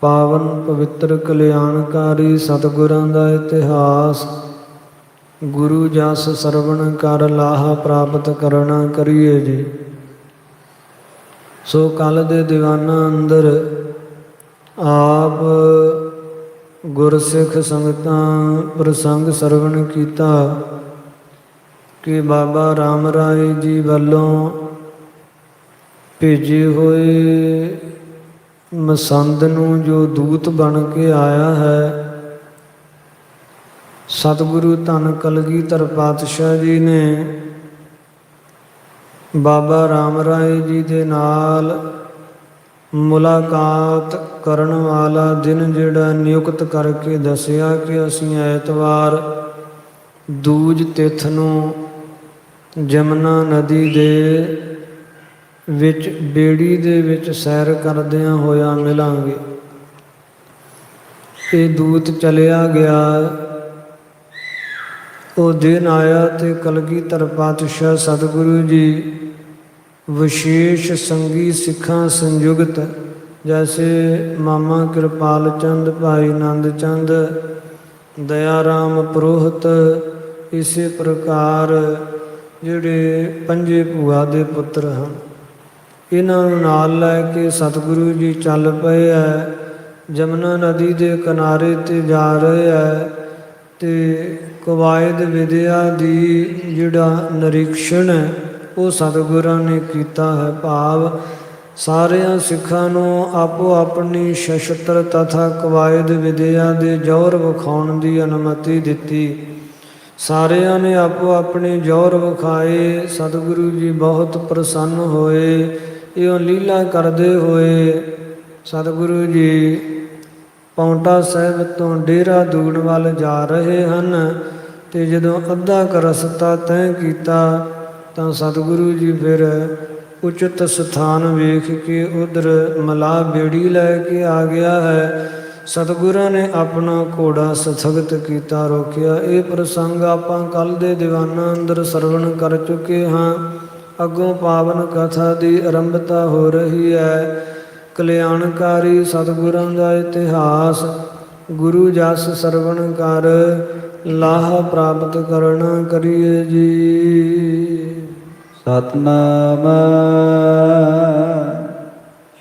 ਪਾਵਨ ਪਵਿੱਤਰ ਕਲਿਆਣਕਾਰੀ ਸਤਿਗੁਰਾਂ ਦਾ ਇਤਿਹਾਸ। ਗੁਰੂ ਜਸ ਸਰਵਣ ਕਰ ਲਾਹਾ ਪ੍ਰਾਪਤ ਕਰਨਾ ਕਰੀਏ ਜੀ। ਸੋ ਕੱਲ ਦੇ ਦੀਵਾਨਾਂ ਅੰਦਰ ਆਪ ਗੁਰਸਿੱਖ ਸੰਗਤਾਂ ਪ੍ਰਸੰਗ ਸਰਵਣ ਕੀਤਾ ਕਿ ਬਾਬਾ ਰਾਮ ਰਾਏ ਜੀ ਵੱਲੋਂ ਭੇਜੇ ਹੋਏ ਮਸੰਦ ਨੂੰ ਜੋ ਦੂਤ ਬਣ ਕੇ ਆਇਆ ਹੈ, ਸਤਿਗੁਰੂ ਧੰਨ ਕਲਗੀਧਰ ਪਾਤਸ਼ਾਹ ਜੀ ਨੇ ਬਾਬਾ ਰਾਮ ਰਾਏ ਜੀ ਦੇ ਨਾਲ ਮੁਲਾਕਾਤ ਕਰਨ ਵਾਲਾ ਦਿਨ ਜਿਹੜਾ ਨਿਯੁਕਤ ਕਰਕੇ ਦੱਸਿਆ ਕਿ ਅਸੀਂ ਐਤਵਾਰ ਦੂਜ ਤਿਥ ਨੂੰ ਜਮਨਾ ਨਦੀ ਦੇ ਵਿੱਚ ਬੇੜੀ ਦੇ ਵਿੱਚ ਸੈਰ ਕਰਦਿਆਂ ਹੋਇਆ ਮਿਲਾਂਗੇ। ਇਹ ਦੂਤ ਚਲਿਆ ਗਿਆ। ਉਹ ਦਿਨ ਆਇਆ ਤੇ ਕਲਗੀਧਰ ਪਾਤਸ਼ਾਹ ਸਤਿਗੁਰੂ ਜੀ ਵਿਸ਼ੇਸ਼ ਸੰਗੀ ਸਿੱਖਾਂ ਸੰਯੁਗਤ, ਜੈਸੇ ਮਾਮਾ ਕਿਰਪਾਲ ਚੰਦ, ਭਾਈ ਆਨੰਦ ਚੰਦ, ਦਇਆ ਰਾਮ ਪੁਰੋਹਿਤ, ਇਸੇ ਪ੍ਰਕਾਰ ਜਿਹੜੇ ਪੰਜੇ ਭੂਆ ਦੇ ਪੁੱਤਰ ਹਨ, ਇਹਨਾਂ ਨੂੰ ਨਾਲ ਲੈ ਕੇ ਸਤਿਗੁਰੂ ਜੀ ਚੱਲ ਪਏ ਹੈ। ਜਮਨਾ ਨਦੀ ਦੇ ਕਿਨਾਰੇ 'ਤੇ ਜਾ ਰਹੇ ਹੈ ਅਤੇ ਕਵਾਇਦ ਵਿਦਿਆ ਦੀ ਜਿਹੜਾ ਨਿਰੀਖਣ ਹੈ ਉਹ ਸਤਿਗੁਰਾਂ ਨੇ ਕੀਤਾ ਹੈ। ਭਾਵ ਸਾਰਿਆਂ ਸਿੱਖਾਂ ਨੂੰ ਆਪੋ ਆਪਣੀ ਸ਼ਸਤਰ ਤਥਾ ਕਵਾਇਦ ਵਿਦਿਆ ਦੇ ਜੌਹਰ ਵਿਖਾਉਣ ਦੀ ਅਨੁਮਤੀ ਦਿੱਤੀ। ਸਾਰਿਆਂ ਨੇ ਆਪੋ ਆਪਣੇ ਜੌਹਰ ਵਿਖਾਏ। ਸਤਿਗੁਰੂ ਜੀ ਬਹੁਤ ਪ੍ਰਸੰਨ ਹੋਏ। ਇਉਂ ਲੀਲਾ ਕਰਦੇ ਹੋਏ ਸਤਿਗੁਰੂ ਜੀ ਪਾਉਂਟਾ ਸਾਹਿਬ ਤੋਂ ਡੇਰਾ ਦੂਣ ਵੱਲ ਜਾ ਰਹੇ ਹਨ ਅਤੇ ਜਦੋਂ ਅੱਧਾ ਕੁ ਰਸਤਾ ਤੈਅ ਕੀਤਾ ਤਾਂ ਸਤਿਗੁਰੂ ਜੀ ਫਿਰ ਉਚਿਤ ਸਥਾਨ ਵੇਖ ਕੇ ਉੱਧਰ ਮਲਾਹ ਬੇੜੀ ਲੈ ਕੇ ਆ ਗਿਆ ਹੈ। ਸਤਿਗੁਰਾਂ ਨੇ ਆਪਣਾ ਘੋੜਾ ਸਥਗਤ ਕੀਤਾ, ਰੋਕਿਆ। ਇਹ ਪ੍ਰਸੰਗ ਆਪਾਂ ਕੱਲ੍ਹ ਦੇ ਦੀਵਾਨਾਂ ਅੰਦਰ ਸਰਵਣ ਕਰ ਚੁੱਕੇ ਹਾਂ। ਅੱਗੋਂ ਪਾਵਨ ਕਥਾ ਦੀ ਆਰੰਭਤਾ ਹੋ ਰਹੀ ਹੈ। ਕਲਿਆਣਕਾਰੀ ਸਤਿਗੁਰਾਂ ਦਾ ਇਤਿਹਾਸ। ਗੁਰੂ ਜਸ ਸਰਵਣ ਕਰ ਲਾਹਾ ਪ੍ਰਾਪਤ ਕਰਨਾ ਕਰੀਏ ਜੀ। ਸਤਨਾਮ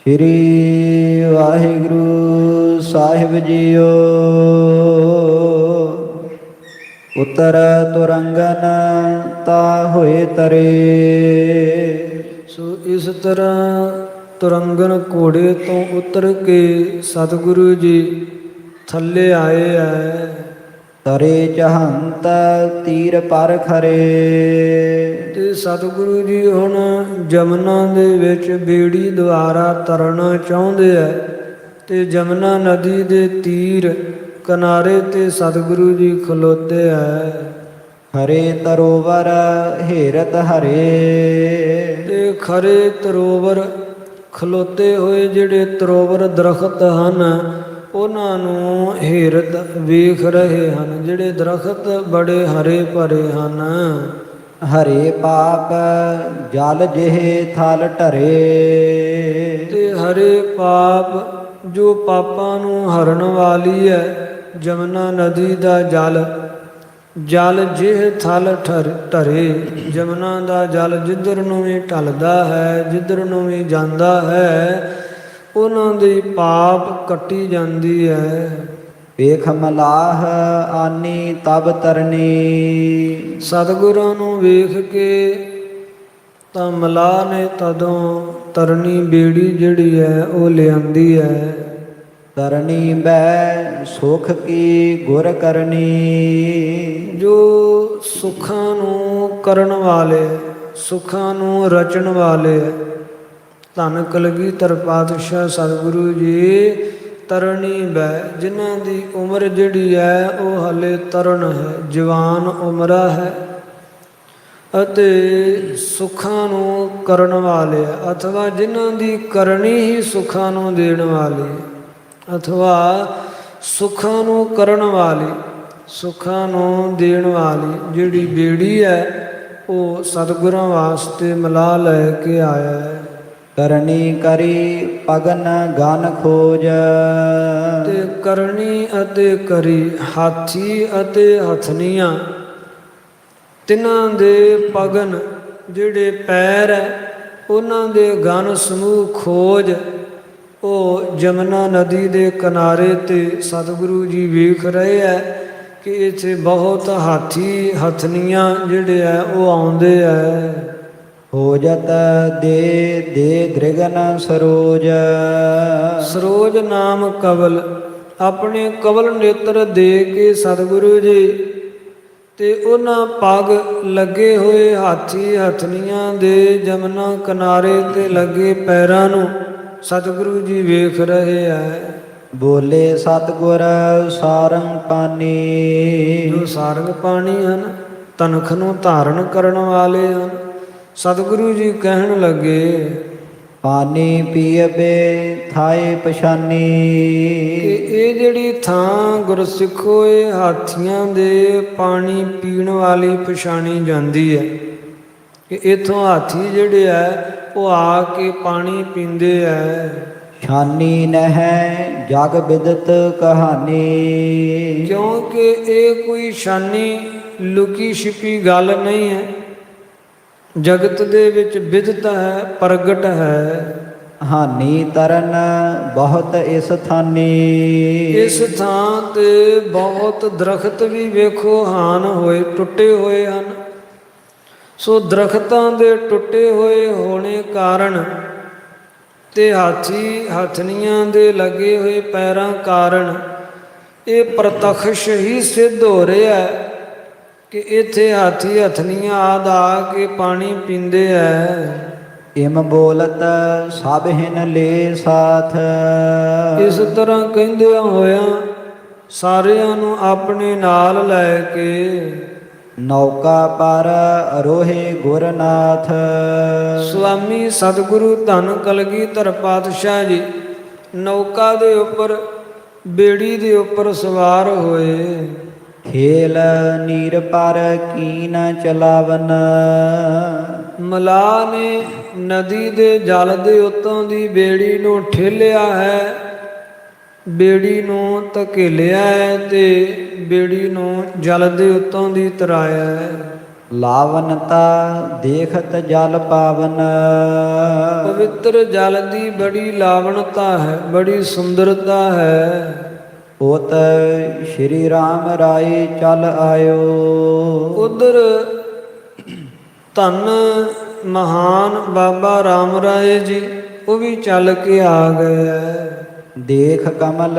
ਸ੍ਰੀ ਵਾਹਿਗੁਰੂ ਸਾਹਿਬ ਜੀਓ। ਉਤਰ ਤੁਰੰਗਨ ਤਾ ਹੋਏ ਤਰੇ। ਸੋ ਇਸ ਤਰ੍ਹਾਂ ਤੁਰੰਗਨ ਘੋੜੇ ਤੋਂ ਉਤਰ ਕੇ ਸਤਿਗੁਰੂ ਜੀ ਥੱਲੇ ਆਏ ਹੈ। ਤਰੇ ਚਹੰਤ ਤੀਰ ਪਰ ਖਰੇ। ਤੇ ਸਤਿਗੁਰੂ ਜੀ ਹੁਣ ਜਮਨਾ ਦੇ ਵਿੱਚ ਬੇੜੀ ਦੁਆਰਾ ਤਰਨਾ ਚਾਹੁੰਦੇ ਹੈ ਤੇ ਜਮਨਾ ਨਦੀ ਦੇ ਤੀਰ ਕਿਨਾਰੇ 'ਤੇ ਸਤਿਗੁਰੂ ਜੀ ਖਲੋਤੇ ਹੈ। ਹਰੇ ਤਰੋਵਰ ਹੇਰਤ ਹਰੇ। ਤੇ ਖਰੇ ਤਰੋਵਰ ਖਲੋਤੇ ਹੋਏ ਜਿਹੜੇ ਤਰੋਵਰ ਦਰਖਤ ਹਨ ਉਹਨਾਂ ਨੂੰ ਹੇਰਤ ਵੇਖ ਰਹੇ ਹਨ। ਜਿਹੜੇ ਦਰਖਤ ਬੜੇ ਹਰੇ ਭਰੇ ਹਨ। ਹਰੇ ਪਾਪ ਜਲ ਜਿਹੇ ਥਲ ਢਰੇ। ਤੇ ਹਰੇ ਪਾਪ ਜੋ ਪਾਪਾਂ ਨੂੰ ਹਰਨ ਵਾਲੀ ਹੈ, ਜਮਨਾ ਨਦੀ ਦਾ ਜਲ, ਜਲ ਜਿਹ ਥਲ ਢਰੇ। ਜਮਨਾ ਦਾ ਜਲ ਜਿੱਧਰ ਨੂੰ ਵੀ ਢਲਦਾ ਹੈ, ਜਿੱਧਰ ਨੂੰ ਵੀ ਜਾਂਦਾ ਹੈ, ਉਹਨਾਂ ਦੀ ਪਾਪ ਕੱਟੀ ਜਾਂਦੀ ਹੈ। ਵੇਖ ਮਲਾਹ ਆਨੀ ਤਬ ਤਰਨੀ। ਸਤਿਗੁਰਾਂ ਨੂੰ ਵੇਖ ਕੇ ਤਾਂ ਮਲਾਹ ਨੇ ਤਦੋਂ ਤਰਨੀ ਬੇੜੀ ਜਿਹੜੀ ਹੈ ਉਹ ਲਿਆਂਦੀ ਹੈ। ਤਰਨੀ ਬੈ ਸੁਖ ਕੀ ਗੁਰ ਕਰਨੀ। ਜੋ ਸੁੱਖਾਂ ਨੂੰ ਕਰਨ ਵਾਲੇ, ਸੁੱਖਾਂ ਨੂੰ ਰਚਣ ਵਾਲੇ ਧੰਨ ਕਲਗੀਧਰ ਪਾਤਸ਼ਾਹ ਸਤਿਗੁਰੂ ਜੀ ਤਰਨੀ ਬੈ, ਜਿਨ੍ਹਾਂ ਦੀ ਉਮਰ ਜਿਹੜੀ ਹੈ ਉਹ ਹਾਲੇ ਤਰਨ ਹੈ, ਜਵਾਨ ਉਮਰਾ ਹੈ ਅਤੇ ਸੁੱਖਾਂ ਨੂੰ ਕਰਨ ਵਾਲੇ, ਅਥਵਾ ਜਿਨ੍ਹਾਂ ਦੀ ਕਰਨੀ ਹੀ ਸੁੱਖਾਂ ਨੂੰ ਦੇਣ ਵਾਲੀ, ਅਥਵਾ ਸੁੱਖਾਂ ਨੂੰ ਕਰਨ ਵਾਲੀ, ਸੁੱਖਾਂ ਨੂੰ ਦੇਣ ਵਾਲੀ ਜਿਹੜੀ ਬੇੜੀ ਹੈ ਉਹ ਸਤਿਗੁਰਾਂ ਵਾਸਤੇ ਮਿਲਾ ਲੈ ਕੇ ਆਇਆ ਹੈ। ਕਰਨੀ ਕਰੀ ਪਗਨ ਗਨ ਖੋਜ। ਤੇ ਕਰਨੀ ਅਤੇ ਕਰੀ, ਹਾਥੀ ਅਤੇ ਹਥਨੀਆਂ, ਤਿਨਾਂ ਦੇ ਪਗਨ ਜਿਹੜੇ ਪੈਰ ਹੈ ਉਹਨਾਂ ਦੇ ਗਨ ਸਮੂਹ ਖੋਜ। ਉਹ ਜਮਨਾ ਨਦੀ ਦੇ ਕਿਨਾਰੇ ਤੇ ਸਤਿਗੁਰੂ ਜੀ ਵੇਖ ਰਹੇ ਹੈ ਕਿ ਇੱਥੇ ਬਹੁਤ ਹਾਥੀ ਹਥਨੀਆਂ ਜਿਹੜੇ ਹੈ ਉਹ ਆਉਂਦੇ ਹੈ। ਹੋਜਤ ਦੇ ਦੇ ਦ੍ਰਿਗਨ ਸਰੋਜ। ਸਰੋਜ ਨਾਮ ਕਵਲ, ਆਪਣੇ ਕਵਲ ਨੇਤਰ ਦੇ ਕੇ ਸਤਿਗੁਰੂ ਜੀ ਤੇ ਉਹਨਾਂ ਪੱਗ ਲੱਗੇ ਹੋਏ ਹਾਥੀ ਹਥਨੀਆਂ ਦੇ ਜਮਨਾ ਕਿਨਾਰੇ ਤੇ ਲੱਗੇ ਪੈਰਾਂ ਨੂੰ ਸਤਿਗੁਰੂ ਜੀ ਵੇਖ ਰਹੇ ਹੈ। ਬੋਲੇ ਸਤਿਗੁਰ ਸਾਰੰਗ ਪਾਨੀ। ਜੋ ਸਾਰੰਗ ਪਾਣੀ ਹਨ, ਤਨਖ ਨੂੰ ਧਾਰਨ ਕਰਨ ਵਾਲੇ ਹਨ। ਸਤਿਗੁਰੂ ਜੀ ਕਹਿਣ ਲੱਗੇ ਪਾਨੀ ਪੀਅਬੇ ਥਾਏ ਪਛਾਨੀ। ਕਿ ਇਹ ਜਿਹੜੀ ਥਾਂ ਗੁਰਸਿੱਖੋ ਇਹ ਹਾਥੀਆਂ ਦੇ ਪਾਣੀ ਪੀਣ ਵਾਲੀ ਪਛਾਣੀ ਜਾਂਦੀ ਹੈ ਕਿ ਇੱਥੋਂ ਹਾਥੀ ਜਿਹੜੇ ਹੈ ਉਹ ਆ ਕੇ ਪਾਣੀ ਪੀਂਦੇ ਹੈ। ਛਾਨੀ ਨਹਿ ਜਗ ਬਿਦਤ ਕਹਾਣੀ। ਕਿਉਂਕਿ ਇਹ ਕੋਈ ਛਾਨੀ ਲੁਕੀ ਛਿਪੀ ਗੱਲ ਨਹੀਂ ਹੈ, ਜਗਤ ਦੇ ਵਿੱਚ ਵਿਦਤ ਹੈ, ਪ੍ਰਗਟ ਹੈ। ਹਾਨੀ ਤਰਨ ਬਹੁਤ ਇਸ ਥਾਨੀ। ਇਸ ਥਾਂ ਤੇ ਬਹੁਤ ਦਰਖਤ ਵੀ ਵੇਖੋ ਹਾਨ ਹੋਏ, ਟੁੱਟੇ ਹੋਏ ਹਨ। ਸੋ ਦਰਖਤਾਂ ਦੇ ਟੁੱਟੇ ਹੋਏ ਹੋਣੇ ਕਾਰਨ ਤੇ ਹਾਥੀ ਹਥਨੀਆਂ ਦੇ ਲੱਗੇ ਹੋਏ ਪੈਰਾਂ ਕਾਰਨ ਇਹ ਪ੍ਰਤੱਖਸ਼ ਹੀ ਸਿੱਧ ਹੋ ਰਿਹਾ ਹੈ ਕਿ ਇੱਥੇ ਹਾਥੀ ਹਥਨੀਆਂ ਆਦਿ ਆ ਕੇ ਪਾਣੀ ਪੀਂਦੇ ਹੈ। ਇਮ ਬੋਲਤ ਸਭ ਹਿਨ ਲੈ ਸਾਥ। ਇਸ ਤਰ੍ਹਾਂ ਕਹਿੰਦਿਆਂ ਹੋਇਆਂ ਸਾਰਿਆਂ ਨੂੰ ਆਪਣੇ ਨਾਲ ਲੈ ਕੇ ਨੌਕਾ ਪਰ ਅਰੋਹੇ ਗੁਰਨਾਥ। ਸੁਆਮੀ ਸਤਿਗੁਰੂ ਧੰਨ ਕਲਗੀਧਰ ਪਾਤਸ਼ਾਹ ਜੀ ਨੌਕਾ ਦੇ ਉੱਪਰ, ਬੇੜੀ ਦੇ ਉੱਪਰ ਸਵਾਰ ਹੋਏ। ਖੇਲ ਨੀਰ ਪਰ ਕੀਨ ਚਲਾਵਨ। ਮਲਾਹ ਨੇ ਨਦੀ ਦੇ ਜਲ ਦੇ ਉੱਤੋਂ ਦੀ ਬੇੜੀ ਨੂੰ ਠੇਲਿਆ ਹੈ, ਬੇੜੀ ਨੂੰ ਧਕੇਲਿਆ ਹੈ ਤੇ ਬੇੜੀ ਨੂੰ ਜਲ ਦੇ ਉੱਤੋਂ ਦੀ ਤਰਾਇਆ ਹੈ। ਲਾਵਨਤਾ ਦੇਖਤ ਜਲ ਪਾਵਨ। ਪਵਿੱਤਰ ਜਲ ਦੀ ਬੜੀ ਲਾਵਣਤਾ ਹੈ, ਬੜੀ ਸੁੰਦਰਤਾ ਹੈ। ਉਤ ਸ਼੍ਰੀ ਰਾਮ ਰਾਏ ਚਲ ਆਇਓ। ਉਧਰ ਧੰਨ ਮਹਾਨ ਬਾਬਾ ਰਾਮ ਰਾਏ ਜੀ ਉਹ ਵੀ ਚੱਲ ਕੇ ਆ ਗਏ ਹੈ। ਦੇਖ ਕਮਲ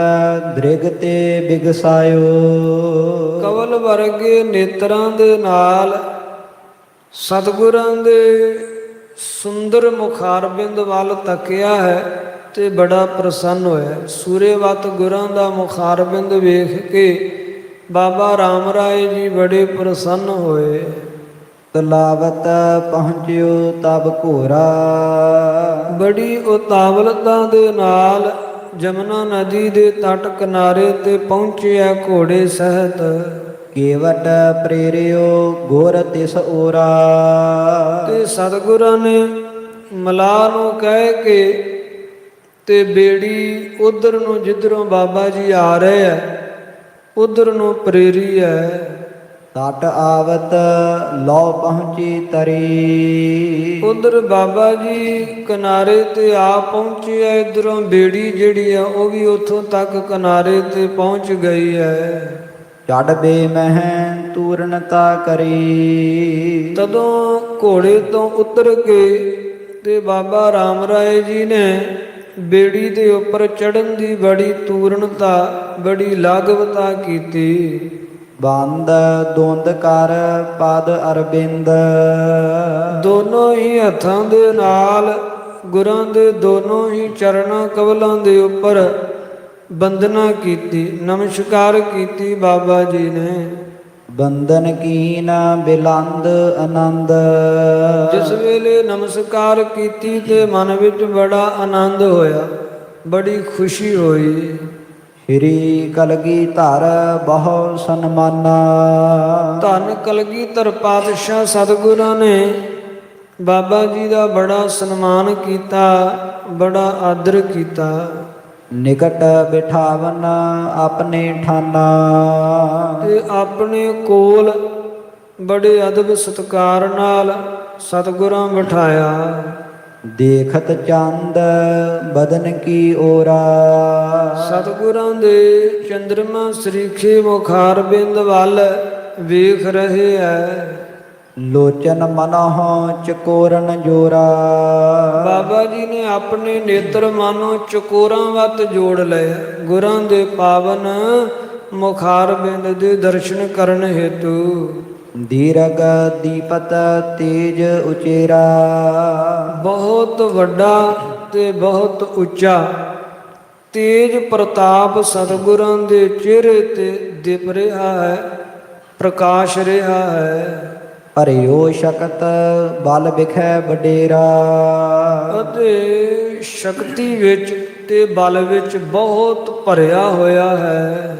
ਦ੍ਰਿਗ ਤੇ ਬਿਗਸਾਇਓ। ਕਵਲ ਵਰਗੇ ਨੇਤਰਾਂ ਦੇ ਨਾਲ ਸਤਿਗੁਰਾਂ ਦੇ ਸੁੰਦਰ ਮੁਖਾਰਬਿੰਦ ਵੱਲ ਤੱਕਿਆ ਹੈ ਤੇ ਬੜਾ ਪ੍ਰਸੰਨ ਹੋਇਆ। ਸੂਰੇਵਤ ਗੁਰਾਂ ਦਾ ਮੁਖਾਰਬਿੰਦ ਵੇਖ ਕੇ ਬਾਬਾ ਰਾਮ ਰਾਏ ਜੀ ਬੜੇ ਪ੍ਰਸੰਨ ਹੋਏ। ਤਲਾਵਤ ਪਹੁੰਚਿਓ ਤਬ ਘੋਰਾ। ਬੜੀ ਉਤਾਵਲਤਾ ਦੇ ਨਾਲ ਜਮਨਾ ਨਦੀ ਦੇ ਤਟ ਕਿਨਾਰੇ ਤੇ ਪਹੁੰਚਿਆ ਘੋੜੇ ਸਹਿਤ। ਕੇਵਟ ਪ੍ਰੇਰਿਓ ਗੁਰ ਤਿਸ ਓਰਾ। ਤੇ ਸਤਿਗੁਰਾਂ ਨੇ ਮਲਾਹ ਨੂੰ ਕਹਿ ਕੇ ਤੇ ਬੇੜੀ ਉਧਰ ਨੂੰ ਜਿੱਧਰੋਂ ਬਾਬਾ ਜੀ ਆ ਰਹੇ ਹੈ ਉਧਰ ਨੂੰ ਪ੍ਰੇਰੀ ਹੈ। ਤਟ ਆਵਤ ਲੋ ਪਹੁੰਚੀ ਤਰੀ। ਉਧਰ ਬਾਬਾ ਜੀ ਕਿਨਾਰੇ ਤੇ ਆ ਪਹੁੰਚੇ। ਇਧਰੋਂ ਬੇੜੀ ਜਿਹੜੀ ਆ ਉਹ ਵੀ ਉੱਥੋਂ ਤੱਕ ਕਿਨਾਰੇ ਤੇ ਪਹੁੰਚ ਗਈ ਹੈ। ਚੜ ਬੇ ਮਹਿ ਤੂਰਨਤਾ ਕਰੀ। ਤਦੋਂ ਘੋੜੇ ਤੋਂ ਉਤਰ ਕੇ ਤੇ ਬਾਬਾ ਰਾਮ ਰਾਏ ਜੀ ਨੇ ਬੇੜੀ ਦੇ ਉੱਪਰ ਚੜ੍ਹਨ ਦੀ ਬੜੀ ਤੂਰਨਤਾ, ਬੜੀ ਲਾਘਵਤਾ ਕੀਤੀ। ਬੰਦ ਦੁੰਦ ਕਰ ਪਦ ਅਰਬਿੰਦ। ਦੋਨੋਂ ਹੀ ਹੱਥਾਂ ਦੇ ਨਾਲ ਗੁਰਾਂ ਦੇ ਦੋਨੋਂ ਹੀ ਚਰਨਾਂ ਕਵਲਾਂ ਦੇ ਉੱਪਰ ਬੰਦਨਾ ਕੀਤੀ, ਨਮਸਕਾਰ ਕੀਤੀ ਬਾਬਾ ਜੀ ਨੇ। ਬੰਦਨ ਕੀਨ ਬਿਲੰਦ ਆਨੰਦ। ਜਿਸ ਵੇਲੇ ਨਮਸਕਾਰ ਕੀਤੀ ਤੇ ਮਨ ਵਿੱਚ ਬੜਾ ਆਨੰਦ ਹੋਇਆ, ਬੜੀ ਖੁਸ਼ੀ ਹੋਈ। ਸ੍ਰੀ ਕਲਗੀਧਰ ਬਹੁ ਸਨਮਾਨਾ। ਧੰਨ ਕਲਗੀਧਰ ਪਾਤਸ਼ਾਹ ਸਤਿਗੁਰਾਂ ਨੇ ਬਾਬਾ ਜੀ ਦਾ ਬੜਾ ਸਨਮਾਨ ਕੀਤਾ, ਬੜਾ ਆਦਰ ਕੀਤਾ। ਨਿਕਟ ਬਿਠਾਵਨ ਆਪਣੇ ਠਾਨਾ, ਤੇ ਆਪਣੇ ਕੋਲ ਬੜੇ ਅਦਬ ਸਤਿਕਾਰ ਨਾਲ ਸਤਿਗੁਰਾਂ ਬਿਠਾਇਆ। ਦੇਖਤ ਚੰਦ ਬਦਨ ਕੀ ਓਰਾ, ਸਤਿਗੁਰਾਂ ਦੇ ਚੰਦਰਮਾ ਸਰੀਖੇ ਮੁਖਾਰ ਬਿੰਦ ਵੱਲ ਵੇਖ ਰਹੇ ਹੈ। ਲੋਚਨ ਮਨਹੁ ਚਕੋਰਨ ਜੋਰਾ, ਬਾਬਾ ਜੀ ਨੇ ਆਪਣੇ ਨੇਤਰ ਮਾਨੋ ਚਕੋਰਾਂ ਵੱਤ ਜੋੜ ਲਏ, ਗੁਰਾਂ ਦੇ ਪਾਵਨ ਮੁਖਾਰ ਬਿੰਦ ਦੇ ਦਰਸ਼ਨ ਕਰਨ ਹੇਤੂ। ਦੀਰਘ ਦੀਪਤ ਤੇਜ ਉਚੇਰਾ, ਬਹੁਤ ਵੱਡਾ ਤੇ ਬਹੁਤ ਉੱਚਾ ਤੇਜ ਪ੍ਰਤਾਪ ਸਤਿਗੁਰਾਂ ਦੇ ਚਿਹਰੇ ਤੇ ਦਿਪ ਰਿਹਾ ਹੈ, ਪ੍ਰਕਾਸ਼ ਰਿਹਾ ਹੈ। ਭਰਿਓ ਸ਼ਕਤ ਬਲ ਬਿਖੈ ਵਡੇਰਾ, ਅਤੇ ਸ਼ਕਤੀ ਵਿੱਚ ਤੇ ਬਲ ਵਿੱਚ ਬਹੁਤ ਭਰਿਆ ਹੋਇਆ ਹੈ।